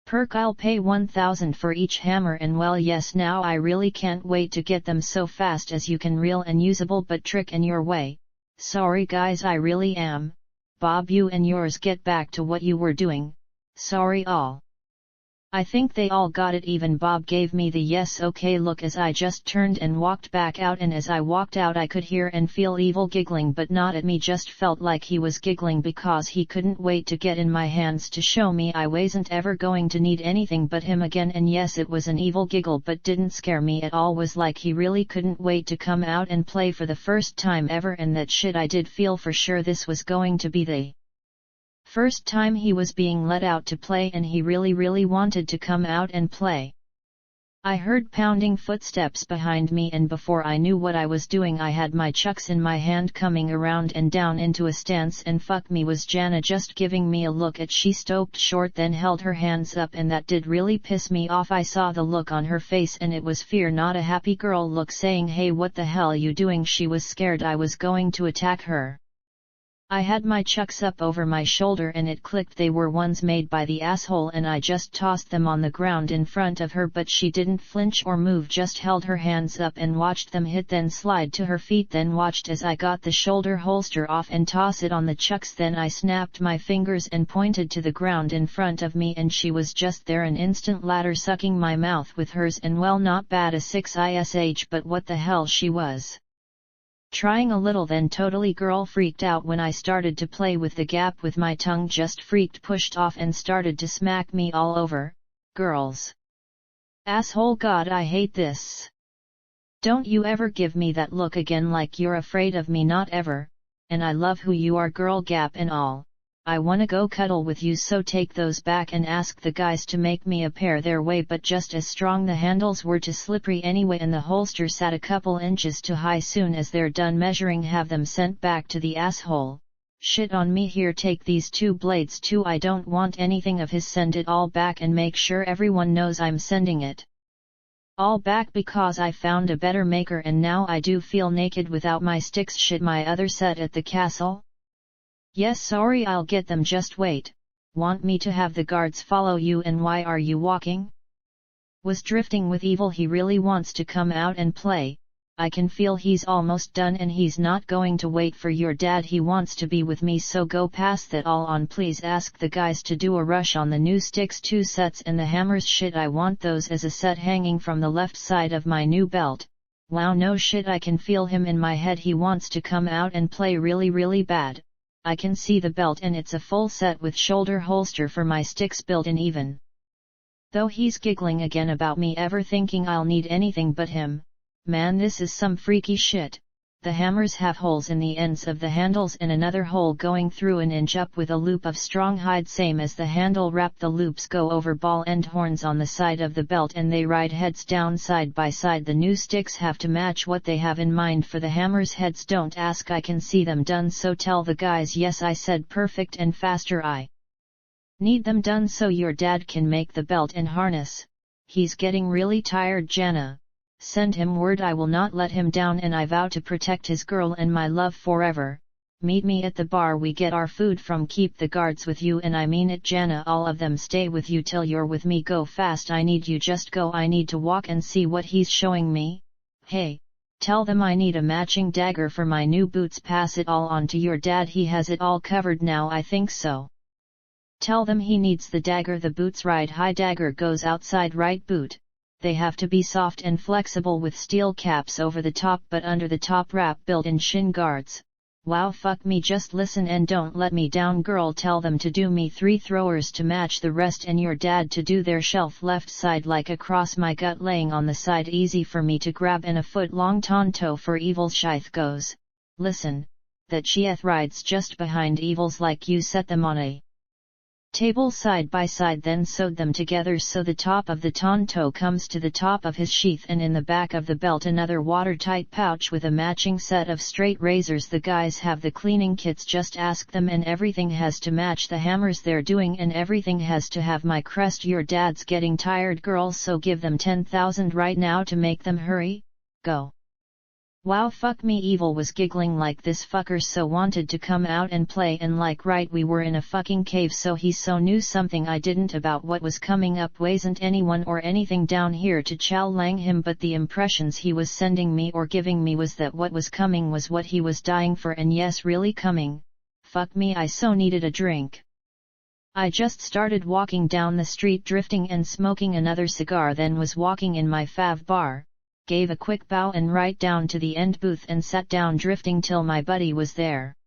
perk I'll pay 1,000 for each hammer, and well yes, now I really can't wait to get them so fast as you can, real and usable, but trick in your way. Sorry guys, I really am. Bob, you and yours get back to what you were doing. Sorry all. I think they all got it. Even Bob gave me the yes okay look as I just turned and walked back out, and as I walked out I could hear and feel evil giggling, but not at me, just felt like he was giggling because he couldn't wait to get in my hands to show me I wasn't ever going to need anything but him again. And yes, it was an evil giggle, but didn't scare me at all. Was like he really couldn't wait to come out and play for the first time ever, and that shit I did feel for sure this was going to be the first time he was being let out to play, and he really wanted to come out and play. I heard pounding footsteps behind me, and before I knew what I was doing I had my chucks in my hand, coming around and down into a stance, and fuck me, was Jana just giving me a look at. She stopped short, then held her hands up, and that did really piss me off. I saw the look on her face, and it was fear, not a happy girl look, saying, "Hey, what the hell you doing?" She was scared I was going to attack her. I had my chucks up over my shoulder, and it clicked, they were ones made by the asshole, and I just tossed them on the ground in front of her, but she didn't flinch or move, just held her hands up and watched them hit, then slide to her feet, then watched as I got the shoulder holster off and toss it on the chucks. Then I snapped my fingers and pointed to the ground in front of me, and she was just there, an instant later, sucking my mouth with hers, and well, not bad a 6 ish, but what the hell, she was Trying a little then totally girl freaked out when I started to play with the gap with my tongue just freaked pushed off and started to smack me all over, girls. Asshole god I hate this. Don't you ever give me that look again like you're afraid of me not ever, and I love who you are girl gap and all. I wanna go cuddle with you so take those back and ask the guys to make me a pair their way but just as strong the handles were too slippery anyway and the holster sat a couple inches too high soon as they're done measuring have them sent back to the asshole. Shit on me here take these 2 blades too I don't want anything of his send it all back and make sure everyone knows I'm sending it all back because I found a better maker and now I do feel naked without my sticks shit my other set at the castle? Yes sorry I'll get them just wait, want me to have the guards follow you and why are you walking? Was drifting with evil he really wants to come out and play, I can feel he's almost done and he's not going to wait for your dad he wants to be with me so go pass that all on please ask the guys to do a rush on the new sticks 2 sets and the hammers shit I want those as a set hanging from the left side of my new belt, wow no shit I can feel him in my head he wants to come out and play really bad. I can see the belt and it's a full set with shoulder holster for my sticks built in even. Though he's giggling again about me ever thinking I'll need anything but him, man this is some freaky shit. The hammers have holes in the ends of the handles and another hole going through an inch up with a loop of strong hide same as the handle wrap the loops go over ball end horns on the side of the belt and they ride heads down side by side the new sticks have to match what they have in mind for the hammers heads don't ask I can see them done so tell the guys yes I said perfect and faster I need them done so your dad can make the belt and harness, he's getting really tired Jana. Send him word I will not let him down and I vow to protect his girl and my love forever. Meet me at the bar we get our food from keep the guards with you and I mean it Jana all of them stay with you till you're with me go fast I need you just go I need to walk and see what he's showing me. Hey, tell them I need a matching dagger for my new boots pass it all on to your dad he has it all covered now I think so. Tell them he needs the dagger the boots ride high dagger goes outside right boot. They have to be soft and flexible with steel caps over the top but under the top wrap built-in shin guards. Wow fuck me just listen and don't let me down girl tell them to do me 3 throwers to match the rest and your dad to do their shelf left side like across my gut laying on the side easy for me to grab and a foot long tonto for evil shith goes. Listen, that Chieth rides just behind evils like you set them on a table side by side then sewed them together so the top of the tonto comes to the top of his sheath and in the back of the belt another watertight pouch with a matching set of straight razors the guys have the cleaning kits just ask them and everything has to match the hammers they're doing and everything has to have my crest your dad's getting tired girls so give them 10,000 right now to make them hurry, go. Wow fuck me evil was giggling like this fucker so wanted to come out and play and like right we were in a fucking cave so he so knew something I didn't about what was coming up wasn't anyone or anything down here to chow lang him but the impressions he was sending me or giving me was that what was coming was what he was dying for and yes really coming, fuck me I so needed a drink. I just started walking down the street drifting and smoking another cigar then was walking in my fav bar. Gave a quick bow and right down to the end booth and sat down drifting till my buddy was there.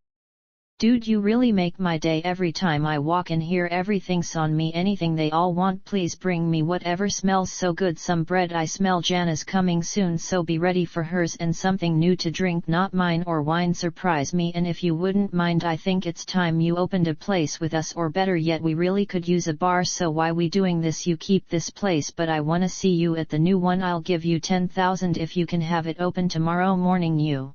Dude you really make my day every time I walk in here everything's on me anything they all want please bring me whatever smells so good some bread I smell Jana's coming soon so be ready for hers and something new to drink not mine or wine surprise me and if you wouldn't mind I think it's time you opened a place with us or better yet we really could use a bar so why we doing this you keep this place but I wanna see you at the new one I'll give you 10,000 if you can have it open tomorrow morning you.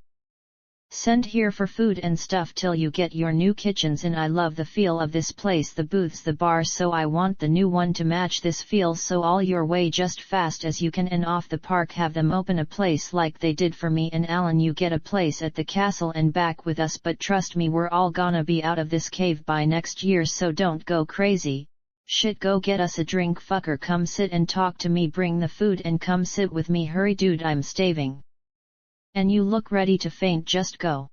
Send here for food and stuff till you get your new kitchens in I love the feel of this place the booths the bar so I want the new one to match this feel so all your way just fast as you can and off the park have them open a place like they did for me and Alan you get a place at the castle and back with us but trust me we're all gonna be out of this cave by next year so don't go crazy, shit go get us a drink fucker come sit and talk to me bring the food and come sit with me hurry dude I'm starving. And you look ready to faint just go.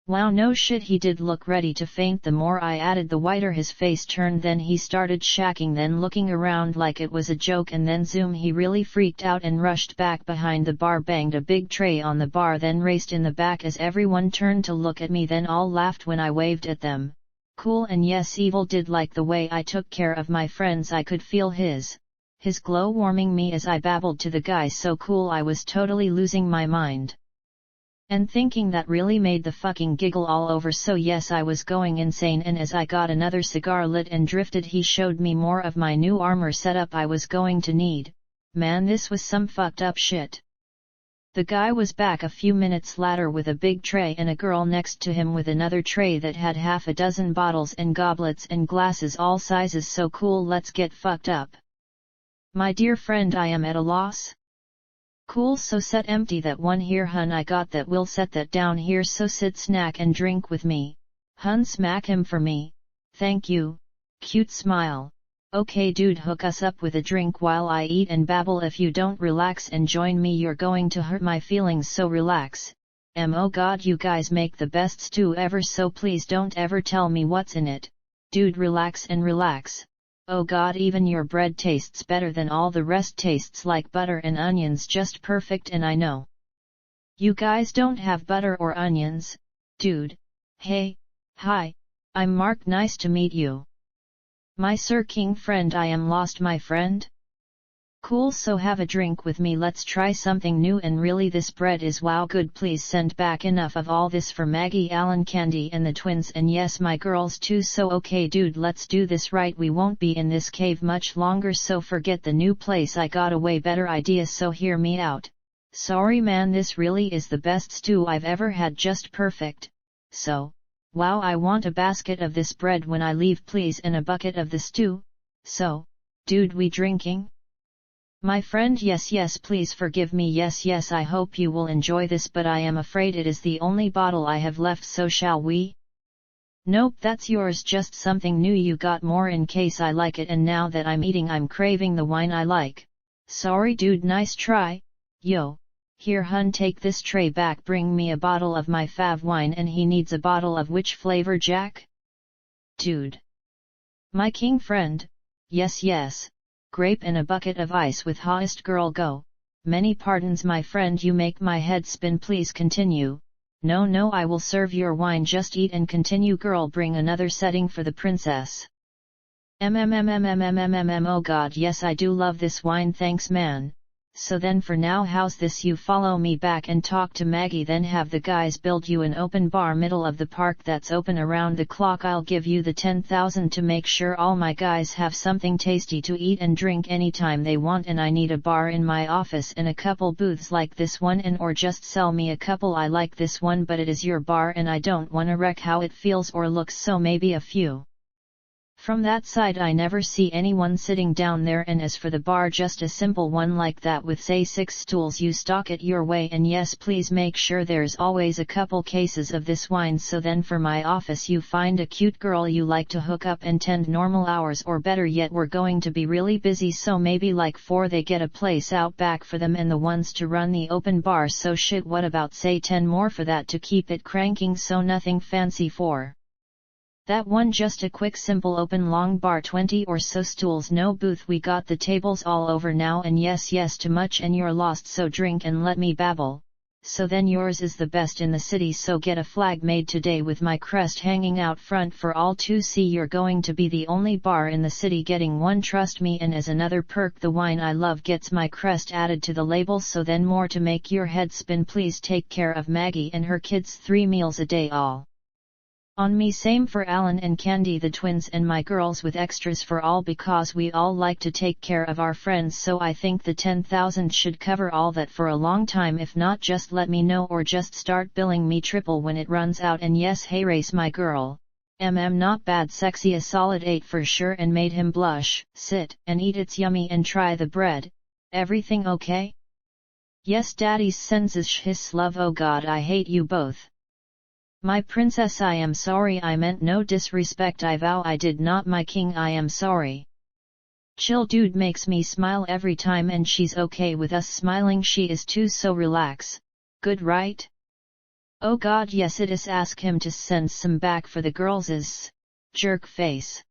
Wow, no shit, he did look ready to faint. The more I added, the whiter his face turned. Then he started shacking, then looking around like it was a joke, and then zoom, he really freaked out and rushed back behind the bar, banged a big tray on the bar, then raced in the back as everyone turned to look at me. Then all laughed when I waved at them. Cool. And yes, Evil did like the way I took care of my friends. I could feel his glow warming me as I babbled to the guy. So cool, I was totally losing my mind and thinking. That really made the fucking giggle all over. So yes, I was going insane, and as I got another cigar lit and drifted, he showed me more of my new armor setup I was going to need. Man, this was some fucked up shit. The guy was back a few minutes later with a big tray, and a girl next to him with another tray that had half a dozen bottles and goblets and glasses, all sizes. So cool, let's get fucked up. My dear friend, I am at a loss. Cool, so set empty that one here, hun, I got that, will set that down here, so sit, snack and drink with me. Hun, smack him for me. Thank you. Cute smile. Okay dude, hook us up with a drink while I eat and babble. If you don't relax and join me, you're going to hurt my feelings, so relax. Oh god, you guys make the best stew ever, so please don't ever tell me what's in it. Dude, relax and relax. Oh god, even your bread tastes better than all the rest, tastes like butter and onions, just perfect. And I know you guys don't have butter or onions. Dude. Hey. Hi. I'm Mark, nice to meet you. My Sir King friend, I am Lost, my friend. Cool, so have a drink with me, let's try something new. And really, this bread is wow good. Please send back enough of all this for Maggie, Alan, Candy and the twins, and yes, my girls too. So okay dude, let's do this right. We won't be in this cave much longer, so forget the new place. I got a way better idea, so hear me out. Sorry man, this really is the best stew I've ever had, just perfect. So, wow, I want a basket of this bread when I leave please, and a bucket of the stew. So, dude, we drinking? My friend, yes please forgive me, yes I hope you will enjoy this, but I am afraid it is the only bottle I have left, so shall we? Nope, that's yours, just something new, you got more in case I like it, and now that I'm eating I'm craving the wine I like. Sorry dude, nice try. Yo. Here hun, take this tray back, bring me a bottle of my fav wine. And he needs a bottle of which flavor, Jack? Dude. My king friend. Yes. Grape and a bucket of ice with hottest girl, go. Many pardons my friend, you make my head spin, please continue. No, I will serve your wine, just eat and continue, girl, bring another setting for the princess. Oh god, yes I do love this wine, thanks man. So then for now, how's this, you follow me back and talk to Maggie, then have the guys build you an open bar middle of the park that's open around the clock. I'll give you the 10,000 to make sure all my guys have something tasty to eat and drink anytime they want, and I need a bar in my office and a couple booths like this one, and or just sell me a couple. I like this one, but it is your bar and I don't wanna wreck how it feels or looks, so maybe a few. From that side I never see anyone sitting down there, and as for the bar, just a simple one like that with say 6 stools, you stock it your way, and yes please make sure there's always a couple cases of this wine. So then for my office you find a cute girl you like to hook up and tend normal hours, or better yet we're going to be really busy, so maybe like 4 they get a place out back for them and the ones to run the open bar. So shit, what about say 10 more for that to keep it cranking, so nothing fancy for that one, just a quick simple open long bar, 20 or so stools, no booth. We got the tables all over now, and yes too much and you're lost, so drink and let me babble. So then yours is the best in the city, so get a flag made today with my crest hanging out front for all to see. You're going to be the only bar in the city getting one, trust me, and as another perk the wine I love gets my crest added to the label. So then more to make your head spin, please take care of Maggie and her kids, 3 meals a day all on me, same for Alan and Candy the twins, and my girls with extras for all, because we all like to take care of our friends. So I think the 10,000 should cover all that for a long time. If not, just let me know or just start billing me triple when it runs out. And yes, hey race my girl. Not bad, sexy, a solid 8 for sure, and made him blush. Sit and eat, it's yummy, and try the bread. Everything okay? Yes daddy's senses his love. Oh god, I hate you both. My princess, I am sorry, I meant no disrespect, I vow I did not. My king, I am sorry. Chill dude, makes me smile every time, and she's okay with us smiling, she is too, so relax. Good right? Oh god yes it is, ask him to send some back for the girls'. Jerk face.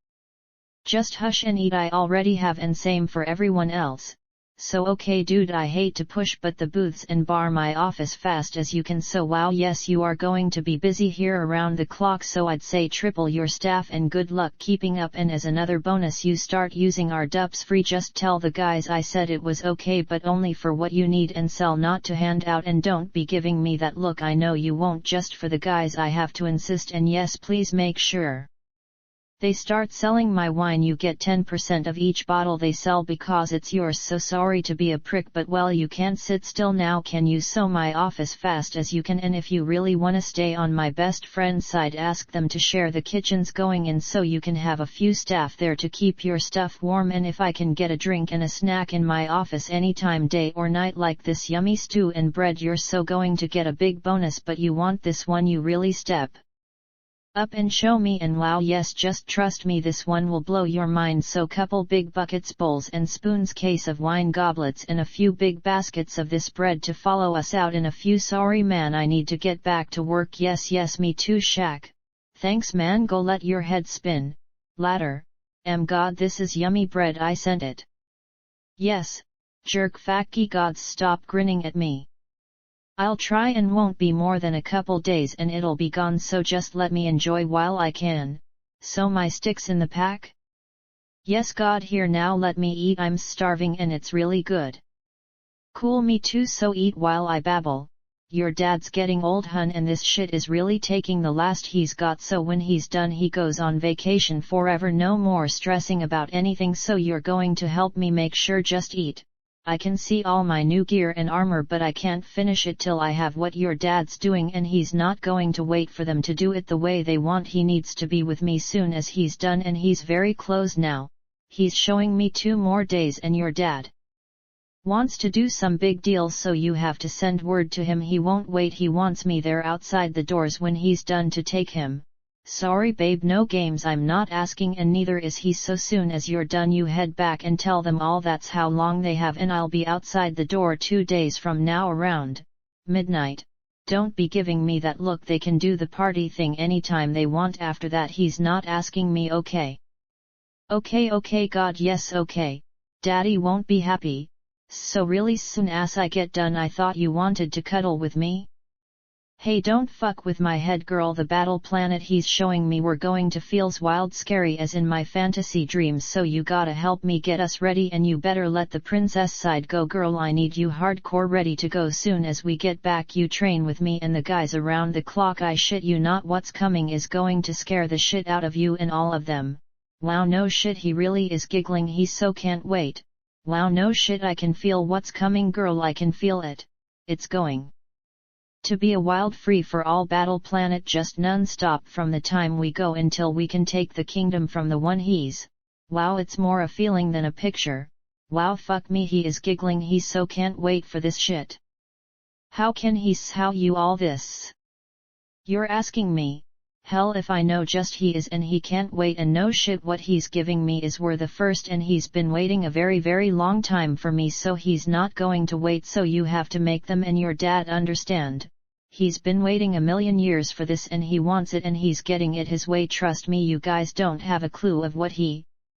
Just hush and eat, I already have, and same for everyone else. So okay dude, I hate to push but the booths and bar my office fast as you can, so wow yes you are going to be busy here around the clock, so I'd say triple your staff and good luck keeping up, and as another bonus you start using our dupes free. Just tell the guys I said it was okay but only for what you need and sell, not to hand out, and don't be giving me that look, I know you won't, just for the guys I have to insist, and yes please make sure they start selling my wine, you get 10% of each bottle they sell because it's yours. So sorry to be a prick but well you can't sit still now, can you sew my office fast as you can, and if you really wanna stay on my best friend's side ask them to share the kitchens going in so you can have a few staff there to keep your stuff warm, and if I can get a drink and a snack in my office anytime day or night like this yummy stew and bread, you're so going to get a big bonus, but you want this one, you really step up and show me, and wow yes just trust me this one will blow your mind. So couple big buckets, bowls and spoons, case of wine, goblets and a few big baskets of this bread to follow us out in a few. Sorry man, I need to get back to work. Yes me too Shaq. Thanks man, go let your head spin. Ladder. God this is yummy bread, I sent it. Yes. Jerk facky gods, stop grinning at me. I'll try, and won't be more than a couple days and it'll be gone, so just let me enjoy while I can. So my sticks in the pack? Yes god, here now let me eat, I'm starving and it's really good. Cool, me too, so eat while I babble. Your dad's getting old hun and this shit is really taking the last he's got, so when he's done he goes on vacation forever, no more stressing about anything, so you're going to help me make sure, just eat. I can see all my new gear and armor but I can't finish it till I have what your dad's doing, and he's not going to wait for them to do it the way they want. He needs to be with me soon as he's done, and he's very close now. He's showing me 2 more days and your dad wants to do some big deals, so you have to send word to him. He won't wait, he wants me there outside the doors when he's done to take him. Sorry babe, no games, I'm not asking, and neither is he. So soon as you're done you head back and tell them all that's how long they have, and I'll be outside the door 2 days from now around midnight. Don't be giving me that look, they can do the party thing anytime they want after that. He's not asking me, okay? Okay god yes okay. Daddy won't be happy. So really soon as I get done, I thought you wanted to cuddle with me? Hey, don't fuck with my head girl, the battle planet he's showing me we're going to feels wild scary as in my fantasy dreams, so you gotta help me get us ready, and you better let the princess side go girl, I need you hardcore ready to go soon as we get back. You train with me and the guys around the clock, I shit you not, what's coming is going to scare the shit out of you and all of them. Wow no shit, he really is giggling, he so can't wait. Wow no shit, I can feel what's coming girl, I can feel it. It's going to be a wild free for all battle planet, just non-stop from the time we go until we can take the kingdom from the one he's. Wow, it's more a feeling than a picture. Wow fuck me, he is giggling, he so can't wait for this shit. How can he how you all this? You're asking me? Hell if I know, just he is, and he can't wait, and no shit what he's giving me is worth the first, and he's been waiting a very long time for me, so he's not going to wait, so you have to make them and your dad understand. He's been waiting a million years for this and he wants it, and he's getting it his way. Trust me, you guys don't have a clue of what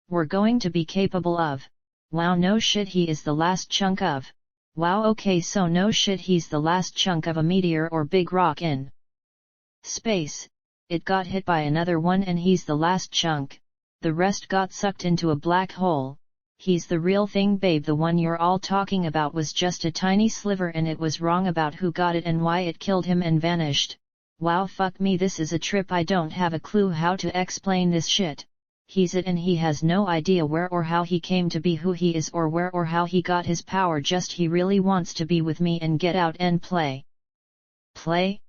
we're going to be capable of. Wow no shit, he is the last chunk of. Wow okay, so no shit, he's the last chunk of a meteor or big rock in space. It got hit by another one and he's the last chunk. The rest got sucked into a black hole. He's the real thing babe, the one you're all talking about was just a tiny sliver, and it was wrong about who got it and why it killed him and vanished. Wow fuck me, this is a trip, I don't have a clue how to explain this shit. He's it and he has no idea where or how he came to be who he is, or where or how he got his power, just he really wants to be with me and get out and play. Play?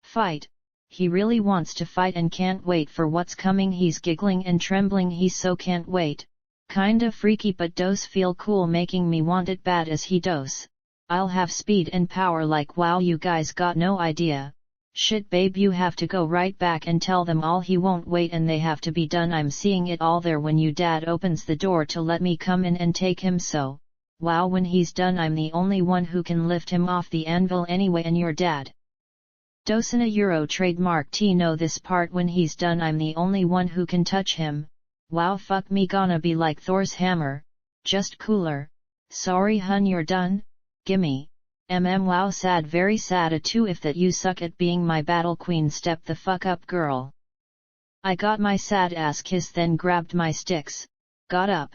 Fight. He really wants to fight and can't wait for what's coming. He's giggling and trembling, he so can't wait. Kinda freaky but does feel cool, making me want it bad as he does. I'll have speed and power like wow, you guys got no idea. Shit babe, you have to go right back and tell them all, he won't wait and they have to be done. I'm seeing it all there when you dad opens the door to let me come in and take him, so wow, when he's done I'm the only one who can lift him off the anvil anyway, and your dad Docena Euro trademark T know this part when he's done I'm the only one who can touch him, wow fuck me gonna be like Thor's hammer, just cooler, sorry hun you're done, gimme, wow sad very sad a too if that you suck at being my battle queen step the fuck up girl. I got my sad ass kiss then grabbed my sticks, got up,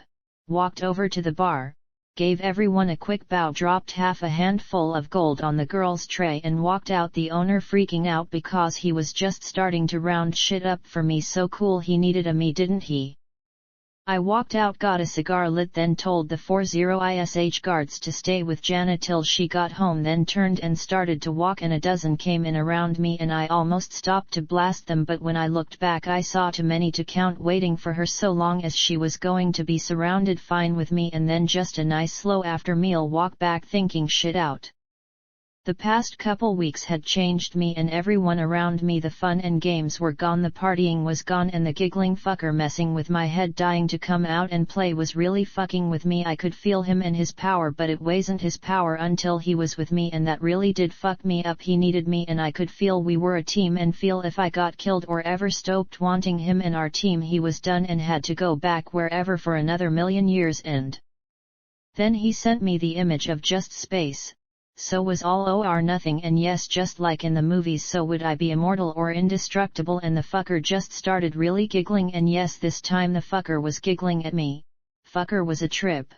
walked over to the bar, gave everyone a quick bow dropped half a handful of gold on the girl's tray and walked out the owner freaking out because he was just starting to round shit up for me so cool he needed a me didn't he? I walked out got a cigar lit then told the 40ISH guards to stay with Jana till she got home then turned and started to walk and a dozen came in around me and I almost stopped to blast them but when I looked back I saw too many to count waiting for her so long as she was going to be surrounded fine with me and then just a nice slow after meal walk back thinking shit out. The past couple weeks had changed me and everyone around me the fun and games were gone the partying was gone and the giggling fucker messing with my head dying to come out and play was really fucking with me I could feel him and his power but it wasn't his power until he was with me and that really did fuck me up he needed me and I could feel we were a team and feel if I got killed or ever stopped wanting him and our team he was done and had to go back wherever for another million years and then he sent me the image of just space. So was all or nothing and yes just like in the movies so would I be immortal or indestructible and the fucker just started really giggling and yes this time the fucker was giggling at me, fucker was a trip.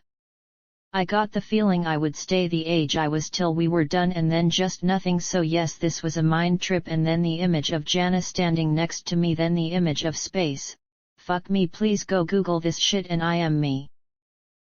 I got the feeling I would stay the age I was till we were done and then just nothing so yes this was a mind trip and then the image of Jana standing next to me then the image of space, fuck me please go google this shit and I am me.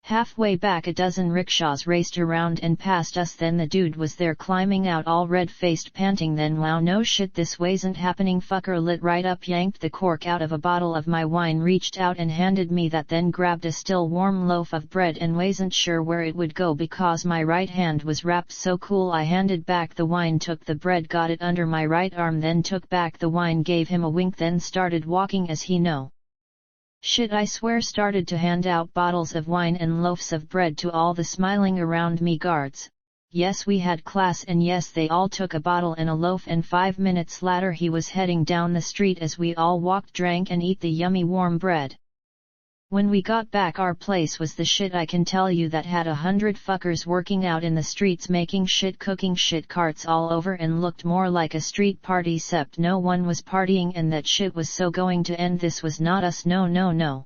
Halfway back a dozen rickshaws raced around and past us then the dude was there climbing out all red-faced panting then wow no shit this wasn't happening fucker lit right up yanked the cork out of a bottle of my wine reached out and handed me that then grabbed a still warm loaf of bread and wasn't sure where it would go because my right hand was wrapped so cool I handed back the wine took the bread got it under my right arm then took back the wine gave him a wink then started walking as he no shit I swear started to hand out bottles of wine and loaves of bread to all the smiling around me guards. Yes we had class and yes they all took a bottle and a loaf and 5 minutes later he was heading down the street as we all walked drank and eat the yummy warm bread. When we got back our place was the shit I can tell you that had 100 fuckers working out in the streets making shit cooking shit carts all over and looked more like a street party except no one was partying and that shit was so going to end this was not us no.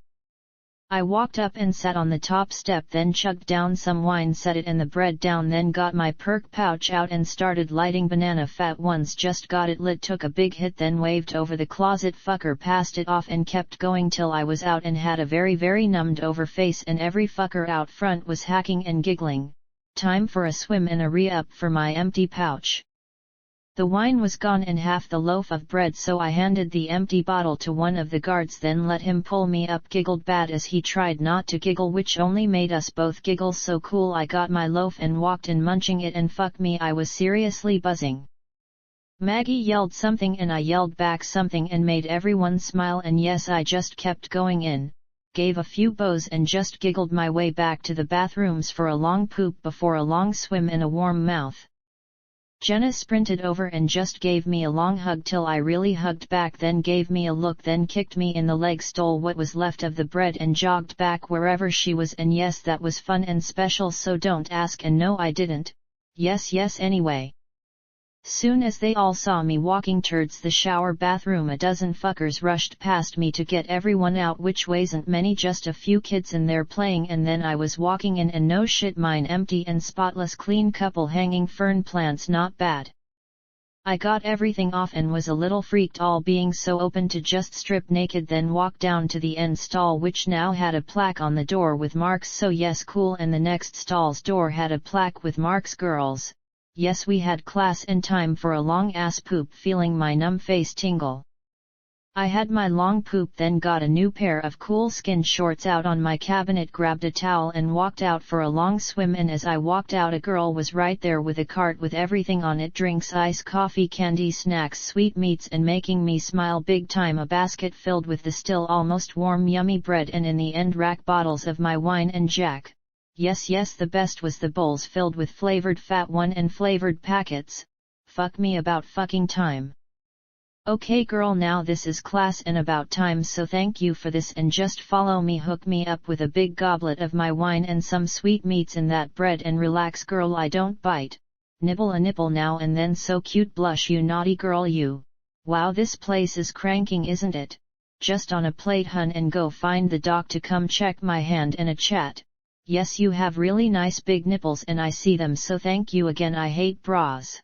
I walked up and sat on the top step then chugged down some wine set it and the bread down then got my perk pouch out and started lighting banana fat ones just got it lit took a big hit then waved over the closet fucker passed it off and kept going till I was out and had a very numbed over face and every fucker out front was hacking and giggling. Time for a swim and a re-up for my empty pouch. The wine was gone and half the loaf of bread so I handed the empty bottle to one of the guards then let him pull me up giggled bad as he tried not to giggle which only made us both giggle so cool I got my loaf and walked in munching it and fuck me I was seriously buzzing. Maggie yelled something and I yelled back something and made everyone smile and yes I just kept going in, gave a few bows and just giggled my way back to the bathrooms for a long poop before a long swim and a warm mouth. Jenna sprinted over and just gave me a long hug till I really hugged back then gave me a look then kicked me in the leg stole what was left of the bread and jogged back wherever she was and yes that was fun and special so don't ask and no I didn't, yes anyway. Soon as they all saw me walking towards the shower bathroom a dozen fuckers rushed past me to get everyone out which wasn't many just a few kids in there playing and then I was walking in and no shit mine empty and spotless clean couple hanging fern plants not bad. I got everything off and was a little freaked all being so open to just strip naked then walk down to the end stall which now had a plaque on the door with marks so yes cool and the next stall's door had a plaque with marks girls. Yes we had class and time for a long ass poop feeling my numb face tingle. I had my long poop then got a new pair of cool skin shorts out on my cabinet grabbed a towel and walked out for a long swim and as I walked out a girl was right there with a cart with everything on it drinks ice coffee candy snacks sweetmeats and making me smile big time a basket filled with the still almost warm yummy bread and in the end rack bottles of my wine and Jack. Yes the best was the bowls filled with flavored fat one and flavored packets. fuck me about fucking time. Okay girl, now this is class and about time, so thank you for this, and just follow me, hook me up with a big goblet of my wine and some sweetmeats in that bread and relax girl, I don't bite. Nibble a nipple now and then, so cute, blush you naughty girl you. Wow, this place is cranking, isn't it? Just on a plate hun, and go find the doc to come check my hand and a chat. Yes, you have really nice big nipples and I see them, so thank you again, I hate bras.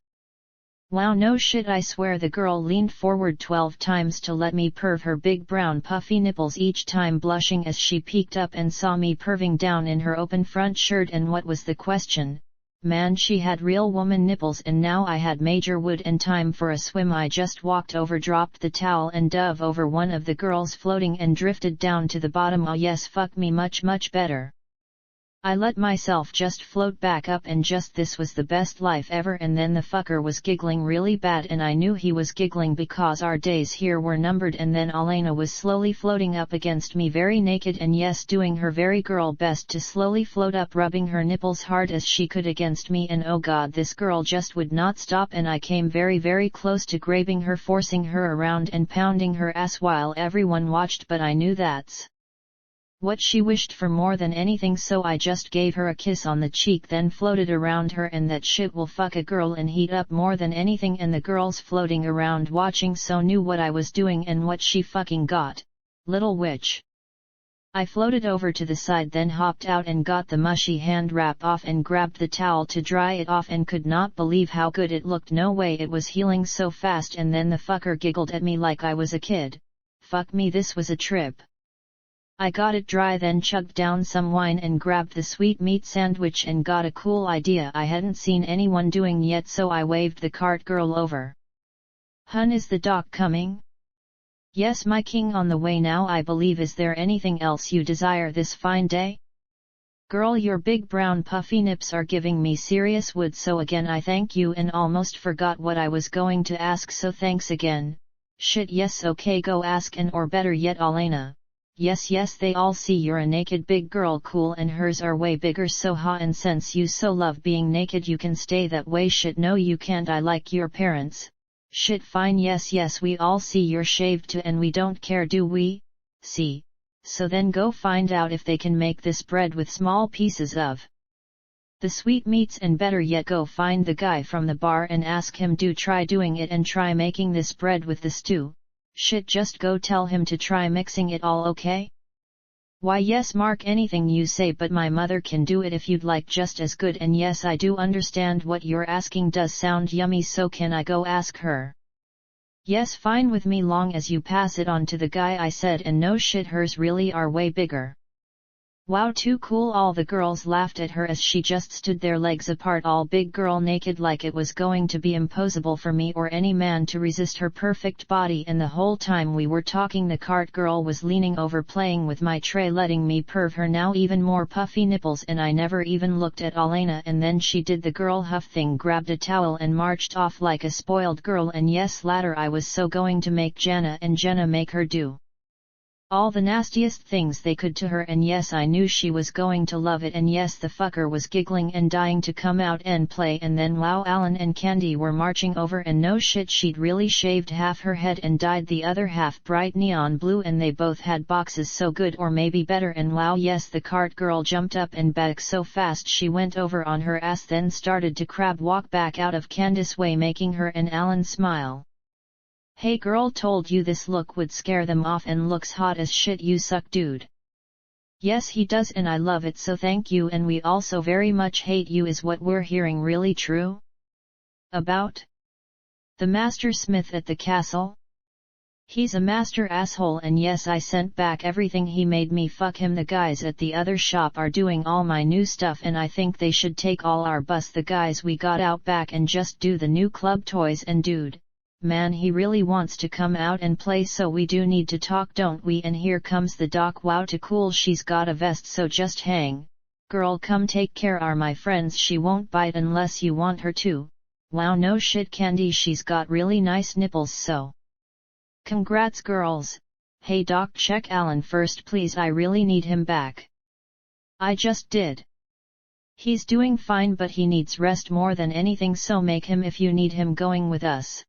Wow, no shit, I swear. The girl leaned forward 12 times to let me perv her big brown puffy nipples, each time blushing as she peeked up and saw me perving down in her open front shirt. And what was the question? Man, she had real woman nipples, and now I had major wood and time for a swim. I just walked over, dropped the towel and dove over one of the girls floating and drifted down to the bottom. Oh yes, fuck me much better. I let myself just float back up, and just this was the best life ever. And then the fucker was giggling really bad, and I knew he was giggling because our days here were numbered. And then Alena was slowly floating up against me, very naked, and yes, doing her very girl best to slowly float up, rubbing her nipples hard as she could against me. And oh god, this girl just would not stop, and I came very close to grabbing her, forcing her around and pounding her ass while everyone watched. But I knew that's what she wished for more than anything, so I just gave her a kiss on the cheek, then floated around her. And that shit will fuck a girl and heat up more than anything. And the girls floating around watching so knew what I was doing and what she fucking got. Little witch. I floated over to the side, then hopped out and got the mushy hand wrap off and grabbed the towel to dry it off, and could not believe how good it looked. No way it was healing so fast. And then the fucker giggled at me like I was a kid. Fuck me, this was a trip. I got it dry, then chugged down some wine and grabbed the sweet meat sandwich and got a cool idea I hadn't seen anyone doing yet, so I waved the cart girl over. Hun, is the doc coming? Yes my king, on the way now I believe. Is there anything else you desire this fine day? Girl, your big brown puffy nips are giving me serious wood, so again I thank you, and almost forgot what I was going to ask, so thanks again. Shit, yes, okay, go ask. And or better yet, Alena. Yes, they all see you're a naked big girl, cool, and hers are way bigger, so ha, and since you so love being naked you can stay that way. Shit, no you can't, I like your parents. Shit, fine, yes, we all see you're shaved too, and we don't care, do we? See. So then go find out if they can make this bread with small pieces of the sweetmeats, and better yet go find the guy from the bar and ask him to try doing it, and try making this bread with the stew. Shit, just go tell him to try mixing it all, okay? Why yes Mark, anything you say, but my mother can do it if you'd like just as good. And yes, I do understand what you're asking, does sound yummy, so can I go ask her? Yes, fine with me, long as you pass it on to the guy, I said, and no shit, hers really are way bigger. Wow, too cool. All the girls laughed at her as she just stood there, legs apart, all big girl naked, like it was going to be impossible for me or any man to resist her perfect body. And the whole time we were talking, the cart girl was leaning over playing with my tray, letting me perv her now even more puffy nipples, and I never even looked at Alena. And then she did the girl huff thing, grabbed a towel and marched off like a spoiled girl. And yes, later I was so going to make Jana and Jenna make her do all the nastiest things they could to her, and yes, I knew she was going to love it. And yes, the fucker was giggling and dying to come out and play. And then wow, Alan and Candy were marching over, and no shit, she'd really shaved half her head and dyed the other half bright neon blue, and they both had boxes so good, or maybe better. And wow, yes, the cart girl jumped up and back so fast she went over on her ass, then started to crab walk back out of Candace way, making her and Alan smile. Hey girl, told you this look would scare them off, and looks hot as shit, you suck, dude. Yes he does, and I love it, so thank you, and we also very much hate you. Is what we're hearing really true? About the master smith at the castle? He's a master asshole, and yes, I sent back everything he made me. Fuck him. The guys at the other shop are doing all my new stuff, and I think they should take all our bus, the guys we got out back, and just do the new club toys. And dude, man, he really wants to come out and play, so we do need to talk, don't we? And here comes the doc. Wow, too cool, she's got a vest, so just hang. Girl, come take care, are my friends, she won't bite unless you want her to. Wow, no shit, Candy, she's got really nice nipples, so congrats girls. Hey doc, check Alan first please, I really need him back. I just did. He's doing fine but he needs rest more than anything, so make him if you need him going with us.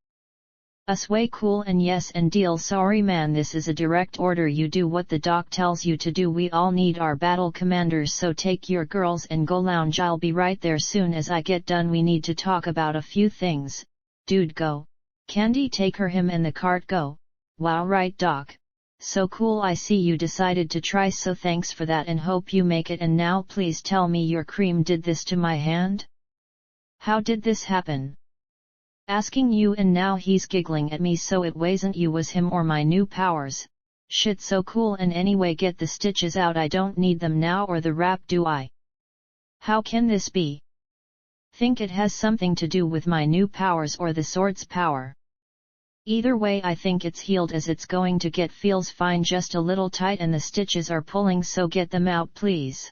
Us way cool and yes and deal. Sorry man, this is a direct order, you do what the doc tells you to do. We all need our battle commanders, so take your girls and go lounge. I'll be right there soon as I get done. We need to talk about a few things. Dude go. Candy take her, him and the cart go. Wow right doc. So cool, I see you decided to try, so thanks for that and hope you make it. And now please tell me your cream did this to my hand? How did this happen? Asking you and now he's giggling at me, so it wasn't you, was him or my new powers. Shit, so cool. And anyway, get the stitches out, I don't need them now, or the wrap, do I? How can this be? Think it has something to do with my new powers or the sword's power. Either way I think it's healed as it's going to get. Feels fine, just a little tight and the stitches are pulling, so get them out please.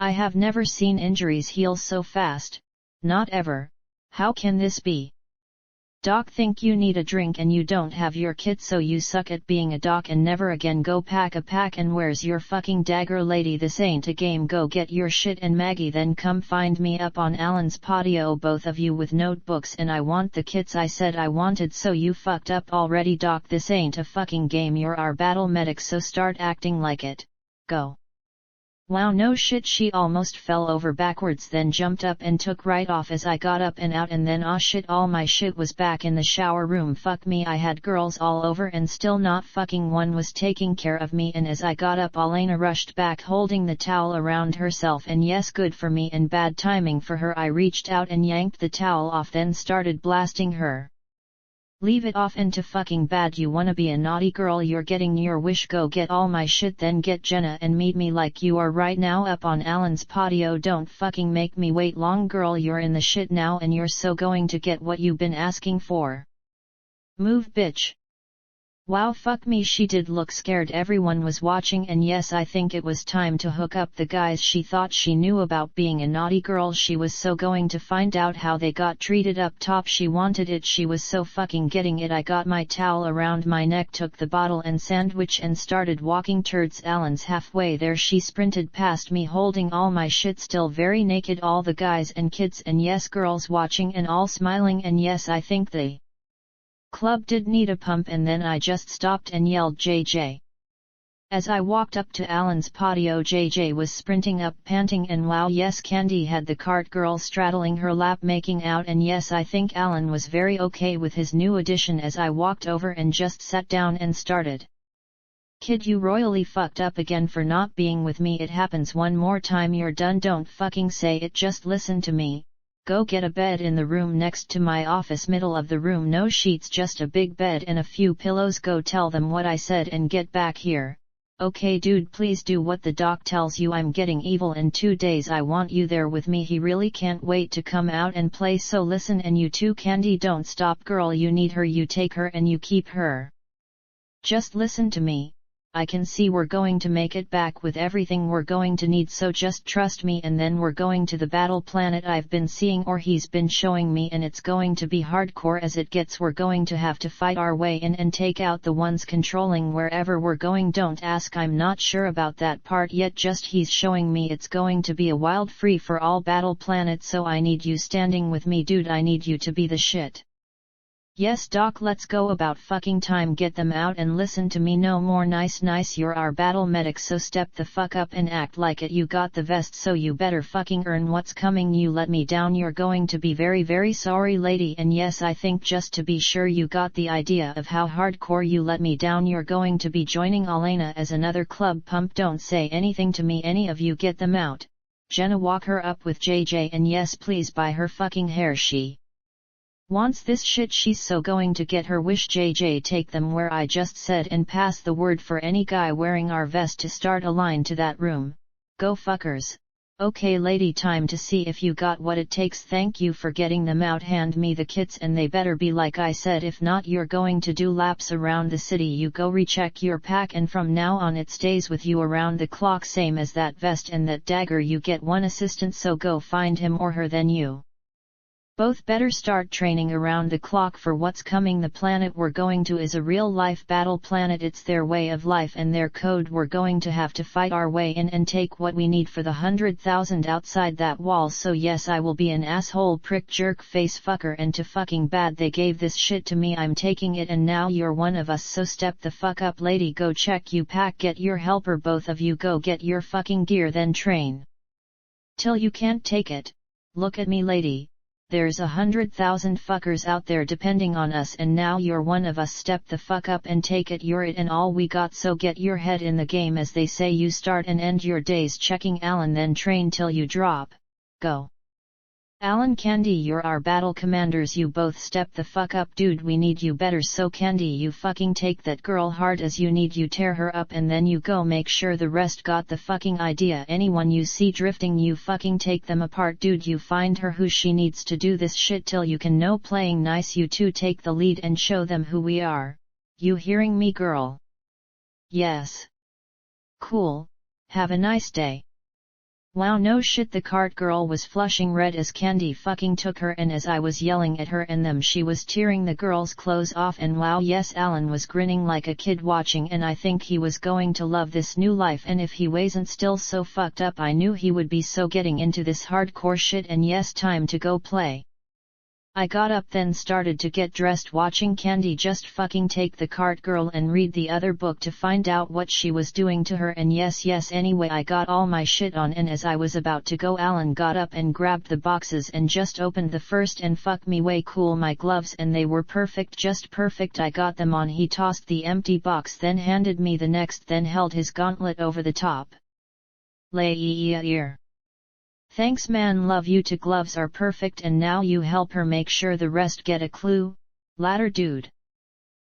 I have never seen injuries heal so fast, not ever. How can this be? Doc, think you need a drink and you don't have your kit, so you suck at being a doc and never again go pack a pack. And where's your fucking dagger, lady? This ain't a game, go get your shit. And Maggie, then come find me up on Alan's patio, both of you with notebooks, and I want the kits I said I wanted, so you fucked up already. Doc, this ain't a fucking game, you're our battle medic, so start acting like it. Go. Wow, no shit, she almost fell over backwards, then jumped up and took right off as I got up and out, and then ah shit, all my shit was back in the shower room. Fuck me, I had girls all over and still not fucking one was taking care of me. And as I got up, Elena rushed back holding the towel around herself, and yes, good for me and bad timing for her. I reached out and yanked the towel off, then started blasting her. Leave it off, into fucking bad. You wanna be a naughty girl, you're getting your wish. Go get all my shit, then get Jenna and meet me like you are right now up on Alan's patio. Don't fucking make me wait long, girl, you're in the shit now and you're so going to get what you've been asking for. Move, bitch. Wow, fuck me, she did look scared. Everyone was watching, and yes, I think it was time to hook up the guys she thought she knew about being a naughty girl. She was so going to find out how they got treated up top. She wanted it, she was so fucking getting it. I got my towel around my neck, took the bottle and sandwich and started walking towards Alan's. Halfway there she sprinted past me holding all my shit, still very naked. All the guys and kids and yes, girls watching and all smiling, and yes, I think the club did need a pump. And then I just stopped and yelled, JJ. As I walked up to Alan's patio, JJ was sprinting up panting, and wow, yes, Candy had the cart girl straddling her lap making out, and yes, I think Alan was very okay with his new addition. As I walked over and just sat down and started. Kid, you royally fucked up again for not being with me. It happens one more time, you're done. Don't fucking say it, just listen to me. Go get a bed in the room next to my office, middle of the room, no sheets, just a big bed and a few pillows. Go tell them what I said and get back here. Okay dude, please do what the doc tells you. I'm getting evil in 2 days. I want you there with me. He really can't wait to come out and play, so listen, and you too, Candy, don't stop, girl, you need her, you take her and you keep her. Just listen to me. I can see we're going to make it back with everything we're going to need, so just trust me. And then we're going to the battle planet I've been seeing, or he's been showing me, and it's going to be hardcore as it gets. We're going to have to fight our way in and take out the ones controlling wherever we're going. Don't ask, I'm not sure about that part yet, just he's showing me it's going to be a wild free for all battle planet, so I need you standing with me, dude. I need you to be the shit. Yes doc, let's go, about fucking time. Get them out and listen to me, no more nice, you're our battle medic, so step the fuck up and act like it. You got the vest, so you better fucking earn what's coming. You let me down, you're going to be very, very sorry, lady. And yes, I think just to be sure you got the idea of how hardcore you let me down, you're going to be joining Elena as another club pump. Don't say anything to me, any of you. Get them out. Jenna, walk her up with JJ, and yes, please buy her fucking hair. She wants this shit, she's so going to get her wish. JJ, take them where I just said and pass the word for any guy wearing our vest to start a line to that room. Go fuckers. Okay lady, time to see if you got what it takes. Thank you for getting them out. Hand me the kits and they better be like I said, if not you're going to do laps around the city. You go recheck your pack, and from now on it stays with you around the clock, same as that vest and that dagger. You get one assistant, so go find him or her, then you Both better start training around the clock for what's coming. The planet we're going to is a real-life battle planet. It's their way of life and their code. We're going to have to fight our way in and take what we need for the 100,000 outside that wall. So yes, I will be an asshole, prick, jerk face fucker, and to fucking bad they gave this shit to me. I'm taking it and now you're one of us, so step the fuck up, lady. Go check you pack, get your helper, both of you go get your fucking gear, then train till you can't take it. Look at me, lady. There's 100,000 fuckers out there depending on us, and now you're one of us. Step the fuck up and take it. You're it and all we got, so get your head in the game, as they say. You start and end your days checking Alan, then train till you drop. Go. Alan, Candy, you're our battle commanders. You both step the fuck up, dude. We need you better. So Candy, you fucking take that girl hard as you need. You tear her up and then you go make sure the rest got the fucking idea. Anyone you see drifting, you fucking take them apart, dude. You find her who she needs to do this shit till you can. No playing nice. You two take the lead and show them who we are. You hearing me, girl? Yes. Cool. Have a nice day. Wow, no shit. The cart girl was flushing red as Candy fucking took her, and as I was yelling at her and them, she was tearing the girl's clothes off. And wow, yes, Alan was grinning like a kid watching, and I think he was going to love this new life. And if he wasn't still so fucked up, I knew he would be. So getting into this hardcore shit, and yes, time to go play. I got up then started to get dressed, watching Candy just fucking take the cart girl and read the other book to find out what she was doing to her. And yes, anyway, I got all my shit on, and as I was about to go, Alan got up and grabbed the boxes and just opened the first, and fuck me, way cool, my gloves, and they were perfect, just perfect. I got them on. He tossed the empty box, then handed me the next, then held his gauntlet over the top. Lay ear. Thanks man, love you. 2 gloves are perfect, and now you help her make sure the rest get a clue, ladder dude.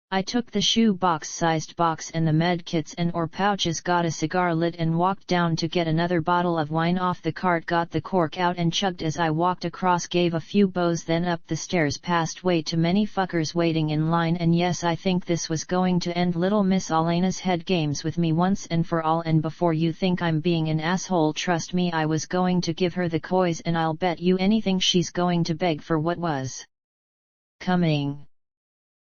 I took the shoe box sized box and the med kits and or pouches, got a cigar lit and walked down to get another bottle of wine off the cart, got the cork out and chugged as I walked across, gave a few bows, then up the stairs past way too many fuckers waiting in line. And yes, I think this was going to end little Miss Elena's head games with me once and for all. And before you think I'm being an asshole, trust me, I was going to give her the coys, and I'll bet you anything she's going to beg for what was coming.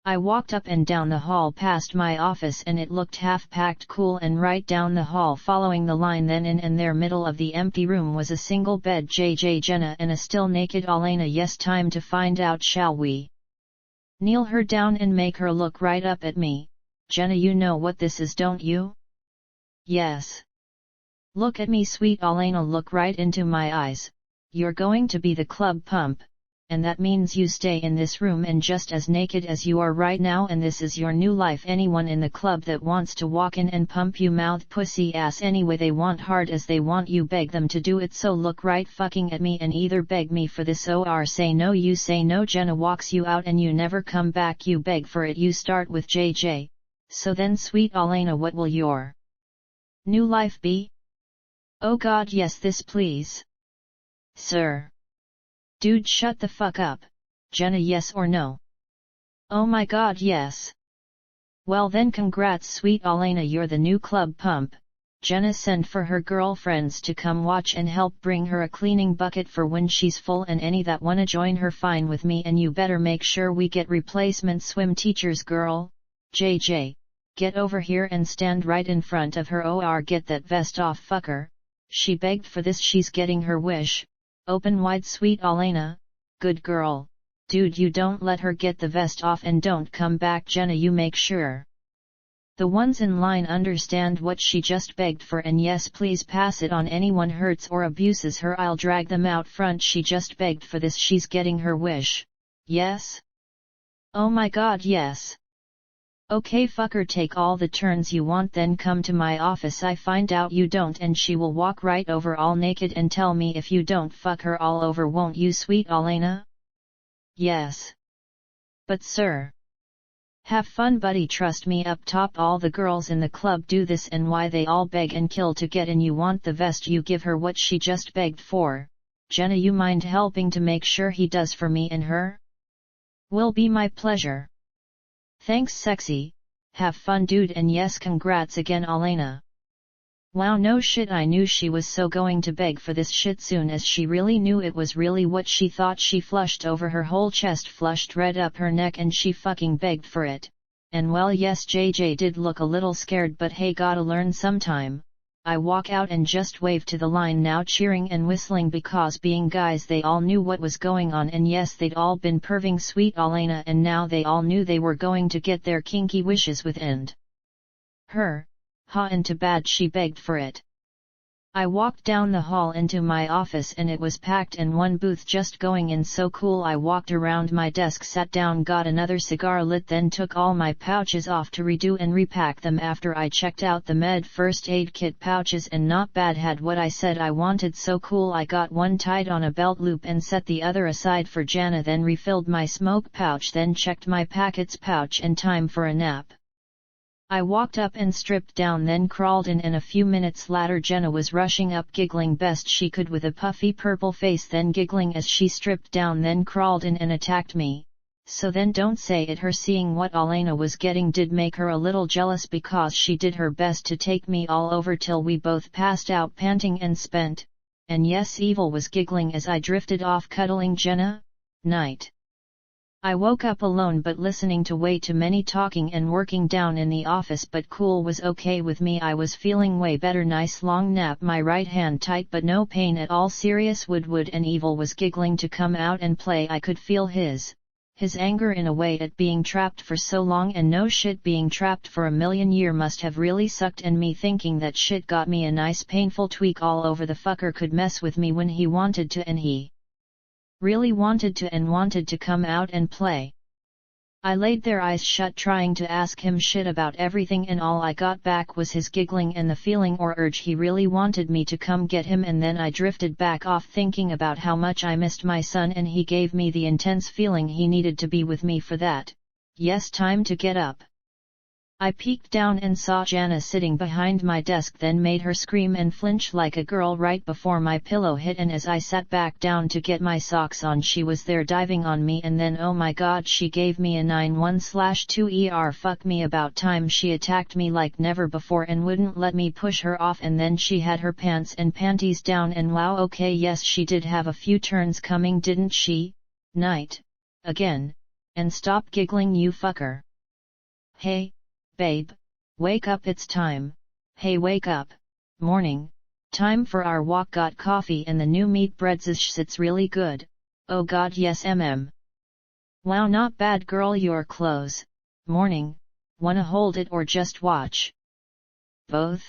I walked up and down the hall past my office, and it looked half-packed, cool, and right down the hall following the line. Then in and there middle of the empty room was a single bed, JJ, Jenna, and a still naked Elena. Yes, time to find out, shall we? Kneel her down and make her look right up at me. Jenna, you know what this is, don't you? Yes. Look at me, sweet Elena, look right into my eyes. You're going to be the club pump. And that means you stay in this room and just as naked as you are right now, and this is your new life. Anyone in the club that wants to walk in and pump you mouth pussy ass any way they want, hard as they want, you beg them to do it. So look right fucking at me and either beg me for this or say no. You say no, Jenna walks you out and you never come back. You beg for it, you start with JJ. So then, sweet Elena, what will your new life be? Oh god, yes, this please. Sir. Dude, shut the fuck up. Jenna, yes or no? Oh my god, yes. Well then, congrats, sweet Elena, you're the new club pump. Jenna, send for her girlfriends to come watch and help bring her a cleaning bucket for when she's full, and any that wanna join her, fine with me, and you better make sure we get replacement swim teachers. Girl, JJ, get over here and stand right in front of her, or get that vest off, fucker. She begged for this, she's getting her wish. Open wide, sweet Elena. Good girl. Dude, you don't let her get the vest off and don't come back. Jenna, you make sure the ones in line understand what she just begged for, and yes, please pass it on. Anyone hurts or abuses her, I'll drag them out front. She just begged for this, she's getting her wish. Yes? Oh my god, yes. Okay fucker, take all the turns you want, then come to my office. I find out you don't, and she will walk right over all naked and tell me if you don't fuck her all over, won't you, sweet Elena? Yes. But sir. Have fun, buddy, trust me. Up top, all the girls in the club do this, and why they all beg and kill to get in. You want the vest, you give her what she just begged for. Jenna, you mind helping to make sure he does for me and her? Will be my pleasure. Thanks, sexy. Have fun, dude, and yes, congrats again, Elena. Wow, no shit, I knew she was so going to beg for this shit soon as she really knew it was really what she thought. She flushed over her whole chest, flushed red up her neck, and she fucking begged for it. And well, yes, JJ did look a little scared, but hey, gotta learn sometime. I walk out and just wave to the line, now cheering and whistling, because being guys they all knew what was going on, and yes, they'd all been perving sweet Alana, and now they all knew they were going to get their kinky wishes with and her. Ha, and too bad she begged for it. I walked down the hall into my office and it was packed and one booth just going in so cool. I walked around my desk, sat down, got another cigar lit, then took all my pouches off to redo and repack them after I checked out the med first aid kit pouches, and not bad, had what I said I wanted. So cool, I got one tied on a belt loop and set the other aside for Jana, then refilled my smoke pouch, then checked my packets pouch, and time for a nap. I walked up and stripped down, then crawled in, and a few minutes later Jenna was rushing up, giggling best she could with a puffy purple face, then giggling as she stripped down, then crawled in and attacked me. So then don't say it, her seeing what Alana was getting did make her a little jealous, because she did her best to take me all over till we both passed out panting and spent. And yes, Evil was giggling as I drifted off cuddling Jenna. Night. I woke up alone but listening to way too many talking and working down in the office, but cool was okay with me. I was feeling way better. Nice long nap, my right hand tight but no pain at all. Serious Woodwood and Evil was giggling to come out and play. I could feel his anger in a way at being trapped for so long, and no shit, being trapped for a million year must have really sucked, and me thinking that shit got me a nice painful tweak all over. The fucker could mess with me when he wanted to, and he really wanted to, and wanted to come out and play. I laid there eyes shut trying to ask him shit about everything, and all I got back was his giggling and the feeling or urge he really wanted me to come get him. And then I drifted back off thinking about how much I missed my son, and he gave me the intense feeling he needed to be with me for that. Yes, time to get up. I peeked down and saw Jana sitting behind my desk, then made her scream and flinch like a girl right before my pillow hit, and as I sat back down to get my socks on, she was there diving on me, and then oh my god, she gave me a 9-1/2 ER. Fuck me, about time. She attacked me like never before and wouldn't let me push her off, and then she had her pants and panties down, and wow, okay, yes, she did have a few turns coming, didn't she? Night. Again. And stop giggling, you fucker. Hey. Babe, wake up, it's time. Hey, wake up. Morning. Time for our walk. Got coffee and the new meat breads. It's really good. Oh god, yes, Wow, not bad girl, your clothes. Morning. Wanna hold it or just watch? Both?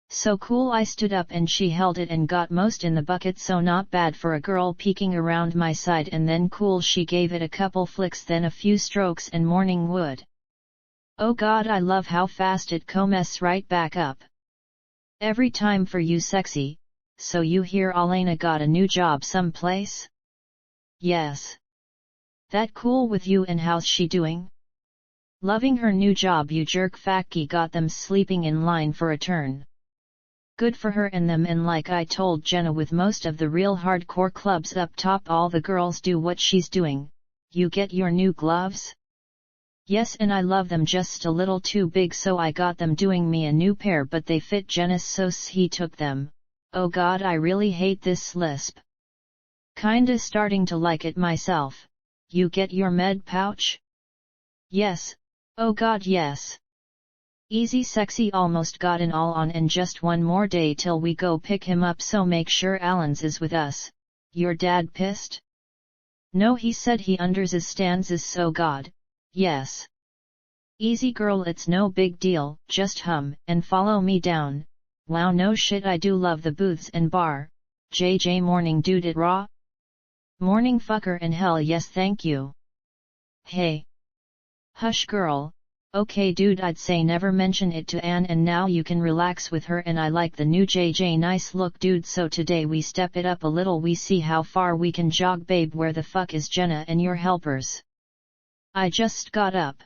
So cool. I stood up and she held it and got most in the bucket, so not bad for a girl peeking around my side, and then cool, she gave it a couple flicks, then a few strokes, and morning wood. Oh god, I love how fast it comes right back up. Every time for you, sexy. So you hear Alana got a new job someplace? Yes. That cool with you, and how's she doing? Loving her new job, you jerk. Facky got them sleeping in line for a turn. Good for her and them, and like I told Jenna, with most of the real hardcore clubs up top, all the girls do what she's doing. You get your new gloves? Yes, and I love them, just a little too big, so I got them doing me a new pair, but they fit Janice, so he took them. Oh god, I really hate this lisp. Kinda starting to like it myself. You get your med pouch? Yes. Oh god, yes. Easy sexy, almost got it all on, and just one more day till we go pick him up, so make sure Alan's is with us. Your dad pissed? No, he said he understands, so god. Yes. Easy girl, it's no big deal, just hum, and follow me down. Wow, no shit, I do love the booths and bar. JJ, morning dude, it raw? Morning fucker, and hell yes, thank you. Hey. Hush girl. Okay dude, I'd say never mention it to Anne, and now you can relax with her, and I like the new JJ, nice look dude, so today we step it up a little, we see how far we can jog. Babe, where the fuck is Jenna and your helpers? I just got up.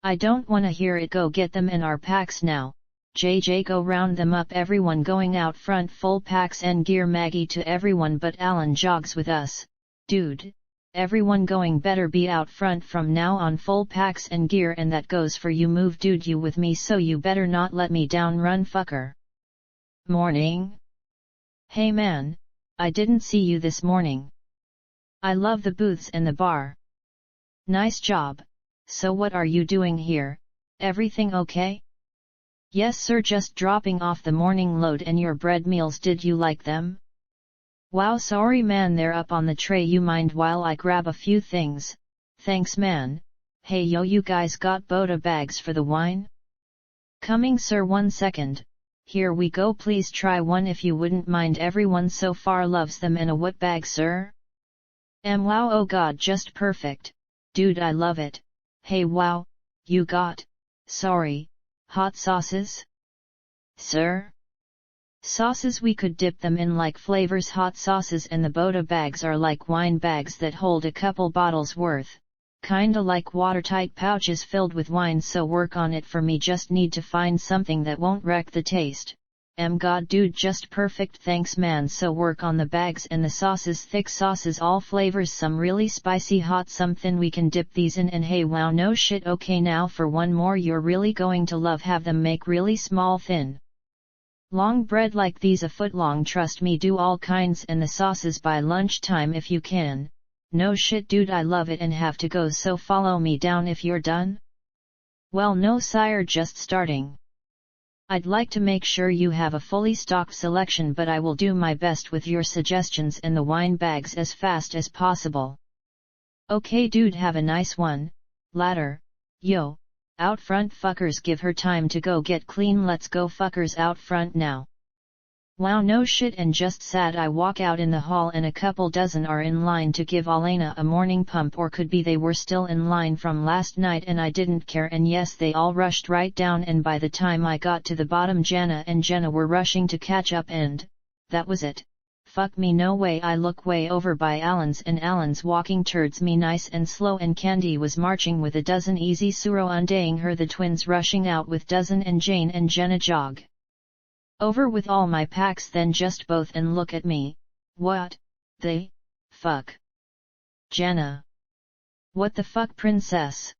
I don't wanna hear it, go get them in our packs now. JJ, go round them up, everyone going out front, full packs and gear. Maggie to everyone but Alan jogs with us. Dude. Everyone going better be out front from now on, full packs and gear, and that goes for you. Move dude, you with me, so you better not let me down, run fucker. Morning? Hey man, I didn't see you this morning. I love the booths and the bar. Nice job. So what are you doing here? Everything okay? Yes sir, just dropping off the morning load and your bread meals, did you like them? Wow, sorry man, they're up on the tray, you mind while I grab a few things? Thanks man. Hey yo, you guys got Boda bags for the wine? Coming sir, 1 second. Here we go, please try one if you wouldn't mind, everyone so far loves them. In a what bag sir? Wow, oh god, just perfect. Dude, I love it. Hey wow, you got, sorry, hot sauces? Sir? Sauces, we could dip them in like flavors, hot sauces, and the Boda bags are like wine bags that hold a couple bottles worth. Kinda like watertight pouches filled with wine, so work on it for me, just need to find something that won't wreck the taste. God dude, just perfect, thanks man. So work on the bags and the sauces, thick sauces, all flavors, some really spicy, hot, some thin, we can dip these in. And hey wow, no shit, okay now for one more you're really going to love, have them make really small thin long bread like these, a foot long, trust me, do all kinds and the sauces by lunchtime if you can. No shit dude, I love it and have to go, so follow me down if you're done. Well no sire, just starting. I'd like to make sure you have a fully stocked selection, but I will do my best with your suggestions and the wine bags as fast as possible. Okay dude, have a nice one. Ladder. Yo, out front fuckers, give her time to go get clean, let's go fuckers out front now. Wow, no shit, and just sad I walk out in the hall and a couple dozen are in line to give Alena a morning pump, or could be they were still in line from last night and I didn't care, and yes, they all rushed right down, and by the time I got to the bottom Jana and Jenna were rushing to catch up, and that was it. Fuck me, no way. I look way over by Alan's and Alan's walking towards me nice and slow, and Candy was marching with a dozen, easy Suro undating her, the twins rushing out with dozen, and Jane and Jenna jog over with all my packs, then just both and look at me. What the fuck? Jenna. What the fuck, princess?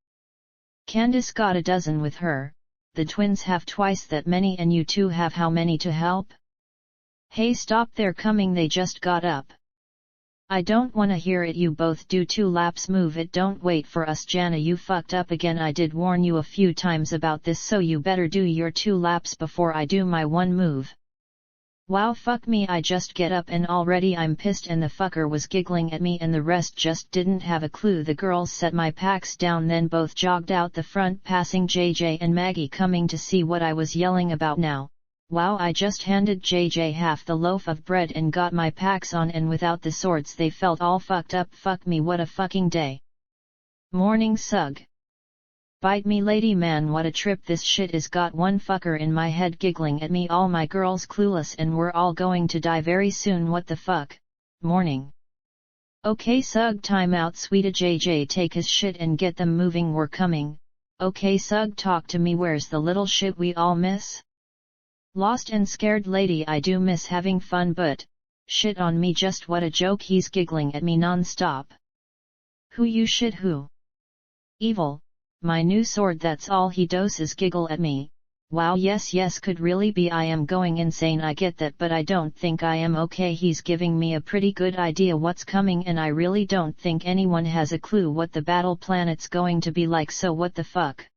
Candice got a dozen with her. The twins have twice that many, and you two have how many to help? Hey stop, they're coming, they just got up. I don't wanna hear it, you both do 2 laps, move it, don't wait for us. Jana, you fucked up again, I did warn you a few times about this, so you better do your 2 laps before I do my 1 move. Wow, fuck me, I just get up and already I'm pissed, and the fucker was giggling at me and the rest just didn't have a clue. The girls set my packs down, then both jogged out the front, passing JJ and Maggie coming to see what I was yelling about now. Wow, I just handed JJ half the loaf of bread and got my packs on, and without the swords they felt all fucked up. Fuck me, what a fucking day. Morning sug. Bite me lady man, what a trip this shit is. Got one fucker in my head giggling at me, all my girls clueless, and we're all going to die very soon, what the fuck. Morning. Okay sug, time out sweeta, JJ take his shit and get them moving, we're coming. Okay sug, talk to me, where's the little shit we all miss? Lost and scared lady, I do miss having fun, but shit on me, just what a joke, he's giggling at me non-stop. Who you shit who? Evil, my new sword, that's all he doses, giggle at me. Wow, yes could really be I am going insane, I get that, but I don't think I am okay. He's giving me a pretty good idea what's coming, and I really don't think anyone has a clue what the battle planet's going to be like, so what the fuck?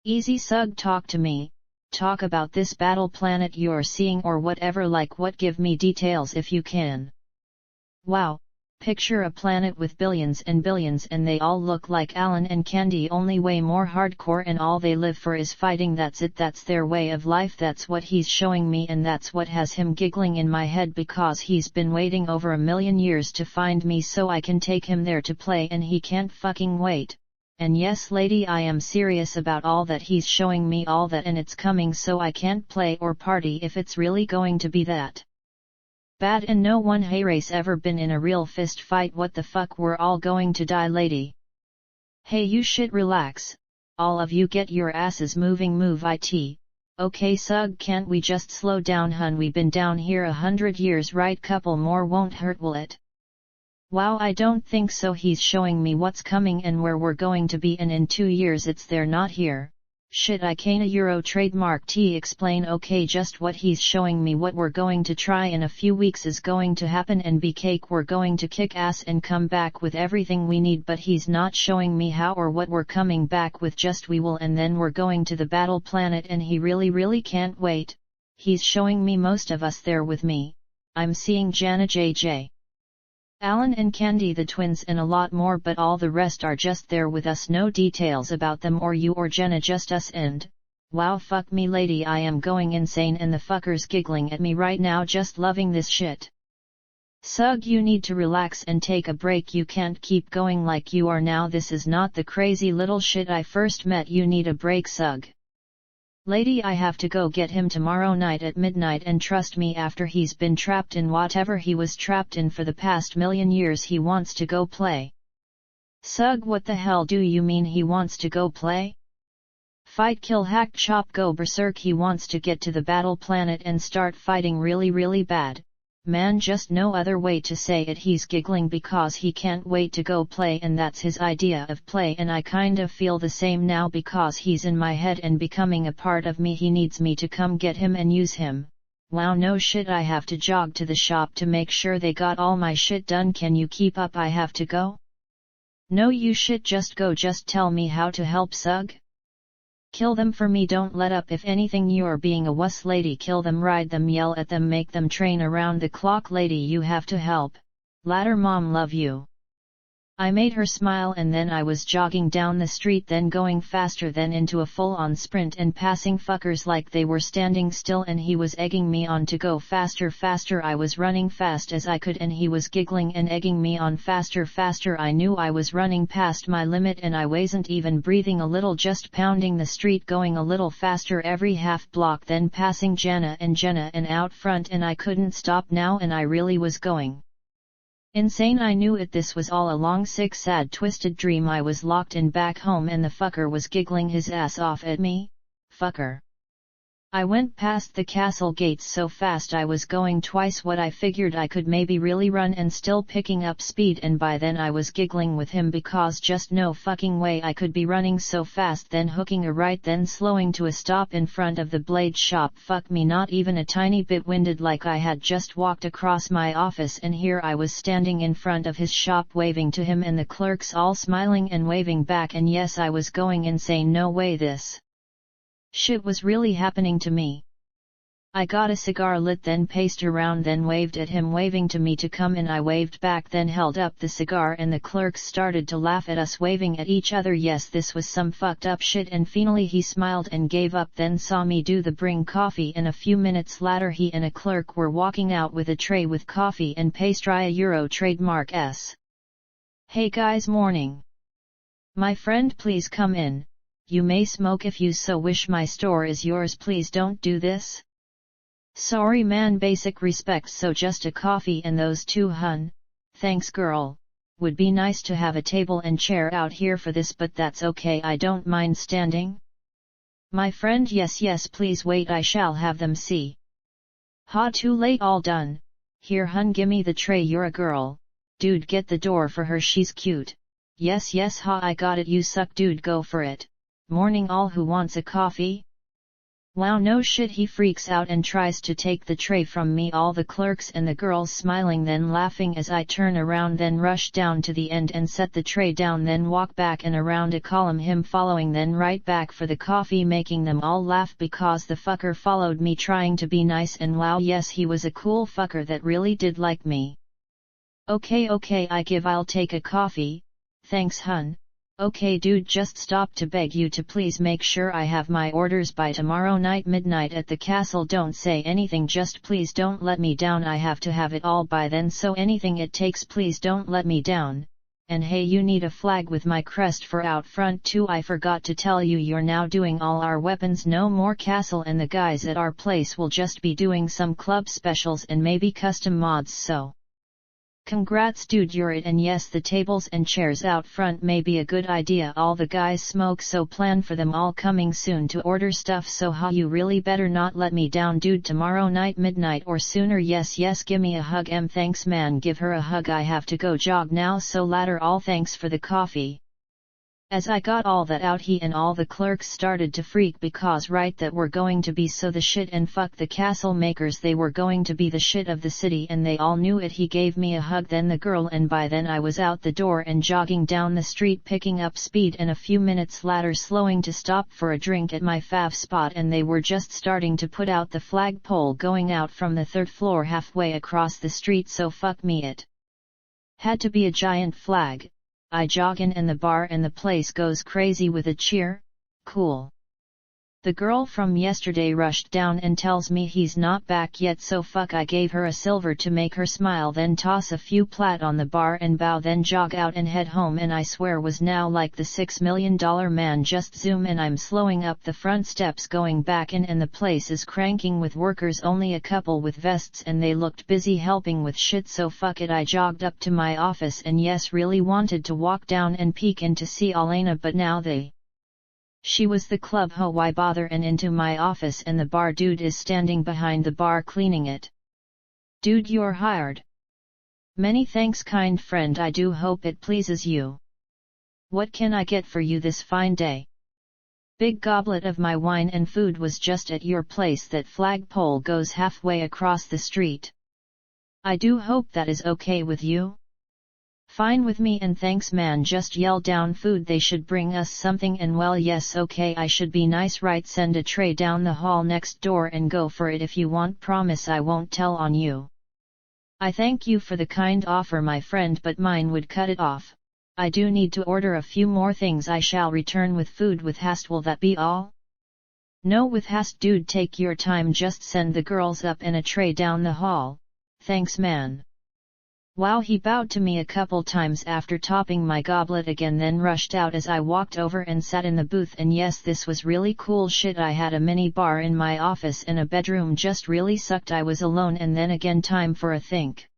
Easy sug, talk to me. Talk about this battle planet you're seeing or whatever, like what, give me details if you can. Wow, picture a planet with billions and billions and they all look like Alan and Candy, only way more hardcore, and all they live for is fighting, that's it, that's their way of life, that's what he's showing me, and that's what has him giggling in my head, because he's been waiting over 1,000,000 years to find me so I can take him there to play, and he can't fucking wait. And yes lady, I am serious about all that, he's showing me all that and it's coming, so I can't play or party if it's really going to be that bad, and no one hayrace ever been in a real fist fight, what the fuck, we're all going to die lady. Hey you shit, relax, all of you get your asses moving, move it. Okay sug, can't we just slow down hun, we been down here 100 years right, couple more won't hurt, will it? Wow, I don't think so, he's showing me what's coming and where we're going to be, and in 2 years it's there, not here. Shit, I can't Euro trademark T explain. Okay, just what he's showing me what we're going to try in a few weeks is going to happen, and be cake, we're going to kick ass and come back with everything we need, but he's not showing me how or what we're coming back with, just we will, and then we're going to the battle planet, and he really can't wait. He's showing me most of us there with me. I'm seeing Jana, JJ, Alan and Candy the twins, and a lot more, but all the rest are just there with us, no details about them or you or Jenna, just us. And wow, fuck me lady, I am going insane, and the fuckers giggling at me right now, just loving this shit. Sug, you need to relax and take a break, you can't keep going like you are now, this is not the crazy little shit I first met, you need a break Sug. Lady, I have to go get him tomorrow night at midnight, and trust me, after he's been trapped in whatever he was trapped in for the past million years, he wants to go play. Sug, what the hell do you mean he wants to go play? Fight, kill, hack, chop, go berserk, he wants to get to the battle planet and start fighting really bad. Man, just no other way to say it. He's giggling because he can't wait to go play, and that's his idea of play, and I kind of feel the same now because he's in my head and becoming a part of me. He needs me to come get him and use him. Wow, no shit, I have to jog to the shop to make sure they got all my shit done. Can you keep up? I have to go. No you shit, just go, just tell me how to help Sug. Kill them for me, don't let up. If anything, you're being a wuss lady. Kill them, ride them, yell at them, make them train around the clock lady, you have to help. Ladder mom, love you. I made her smile, and then I was jogging down the street, then going faster, then into a full-on sprint and passing fuckers like they were standing still, and he was egging me on to go faster. I was running fast as I could, and he was giggling and egging me on faster. I knew I was running past my limit, and I wasn't even breathing a little, just pounding the street, going a little faster every half block, then passing Jana and Jenna and out front, and I couldn't stop now, and I really was going insane. I knew it, this was all a long sick sad twisted dream. I was locked in back home, and the fucker was giggling his ass off at me. Fucker. I went past the castle gates so fast I was going twice what I figured I could maybe really run, and still picking up speed, and by then I was giggling with him because just no fucking way I could be running so fast, then hooking a right, then slowing to a stop in front of the blade shop. Fuck me, not even a tiny bit winded, like I had just walked across my office, and here I was standing in front of his shop waving to him, and the clerks all smiling and waving back, and yes, I was going insane. No way this shit was really happening to me. I got a cigar lit, then paced around, then waved at him, waving to me to come in. I waved back, then held up the cigar, and the clerks started to laugh at us, waving at each other. Yes, this was some fucked up shit, and finally he smiled and gave up, then saw me do the bring coffee, and a few minutes later he and a clerk were walking out with a tray with coffee and pastry, a Euro trademark S. Hey guys, morning. My friend, please come in. You may smoke if you so wish, my store is yours, please don't do this. Sorry man, basic respect, so just a coffee and those two, hun. Thanks girl. Would be nice to have a table and chair out here for this, but that's okay, I don't mind standing. My friend, yes please wait, I shall have them. See. Ha, too late, all done. Here hun, gimme the tray, you're a girl. Dude, get the door for her, she's cute. Yes ha, I got it, you suck dude, go for it. Morning all, who wants a coffee? Wow, no shit, he freaks out and tries to take the tray from me, all the clerks and the girls smiling then laughing as I turn around, then rush down to the end and set the tray down, then walk back and around a column, him following, then right back for the coffee, making them all laugh because the fucker followed me trying to be nice, and wow, yes, he was a cool fucker that really did like me. Okay, I'll take a coffee, thanks hun. Okay dude, just stop to beg you to please make sure I have my orders by tomorrow night midnight at the castle. Don't say anything, just please don't let me down, I have to have it all by then, so anything it takes, please don't let me down. And hey, you need a flag with my crest for out front too, I forgot to tell you, you're now doing all our weapons, no more castle, and the guys at our place will just be doing some club specials and maybe custom mods, so congrats dude, you're it. And yes, the tables and chairs out front may be a good idea, all the guys smoke, so plan for them all coming soon to order stuff, so ha, you really better not let me down dude, tomorrow night midnight or sooner. Yes gimme a hug. Thanks man, give her a hug, I have to go jog now, so later all, thanks for the coffee. As I got all that out, he and all the clerks started to freak because right that were going to be so the shit, and fuck the castle makers, they were going to be the shit of the city and they all knew it. He gave me a hug, then the girl, and by then I was out the door and jogging down the street picking up speed, and a few minutes later slowing to stop for a drink at my fav spot, and they were just starting to put out the flagpole going out from the third floor halfway across the street, so fuck me, it had to be a giant flag. I jog in and the bar and the place goes crazy with a cheer. Cool. The girl from yesterday rushed down and tells me he's not back yet, so fuck, I gave her a silver to make her smile, then toss a few plat on the bar and bow, then jog out and head home, and I swear was now like the $6 million man. Just zoom in, I'm slowing up the front steps going back in, and the place is cranking with workers, only a couple with vests, and they looked busy helping with shit, so fuck it, I jogged up to my office and yes, really wanted to walk down and peek in to see Elena, but now she was the club ho, why bother, and into my office and the bar dude is standing behind the bar cleaning it. Dude, you're hired. Many thanks, kind friend, I do hope it pleases you. What can I get for you this fine day? Big goblet of my wine and food was just at your place, that flagpole goes halfway across the street. I do hope that is okay with you? Fine with me, and thanks man, just yell down food, they should bring us something, and well yes okay, I should be nice right, send a tray down the hall next door and go for it if you want, promise I won't tell on you. I thank you for the kind offer my friend, but mine would cut it off. I do need to order a few more things, I shall return with food with haste, will that be all? No, with haste dude, take your time, just send the girls up and a tray down the hall, thanks man. Wow, he bowed to me a couple times after topping my goblet again, then rushed out as I walked over and sat in the booth, and yes, this was really cool shit. I had a mini bar in my office and a bedroom just really sucked. I was alone, and then again time for a think.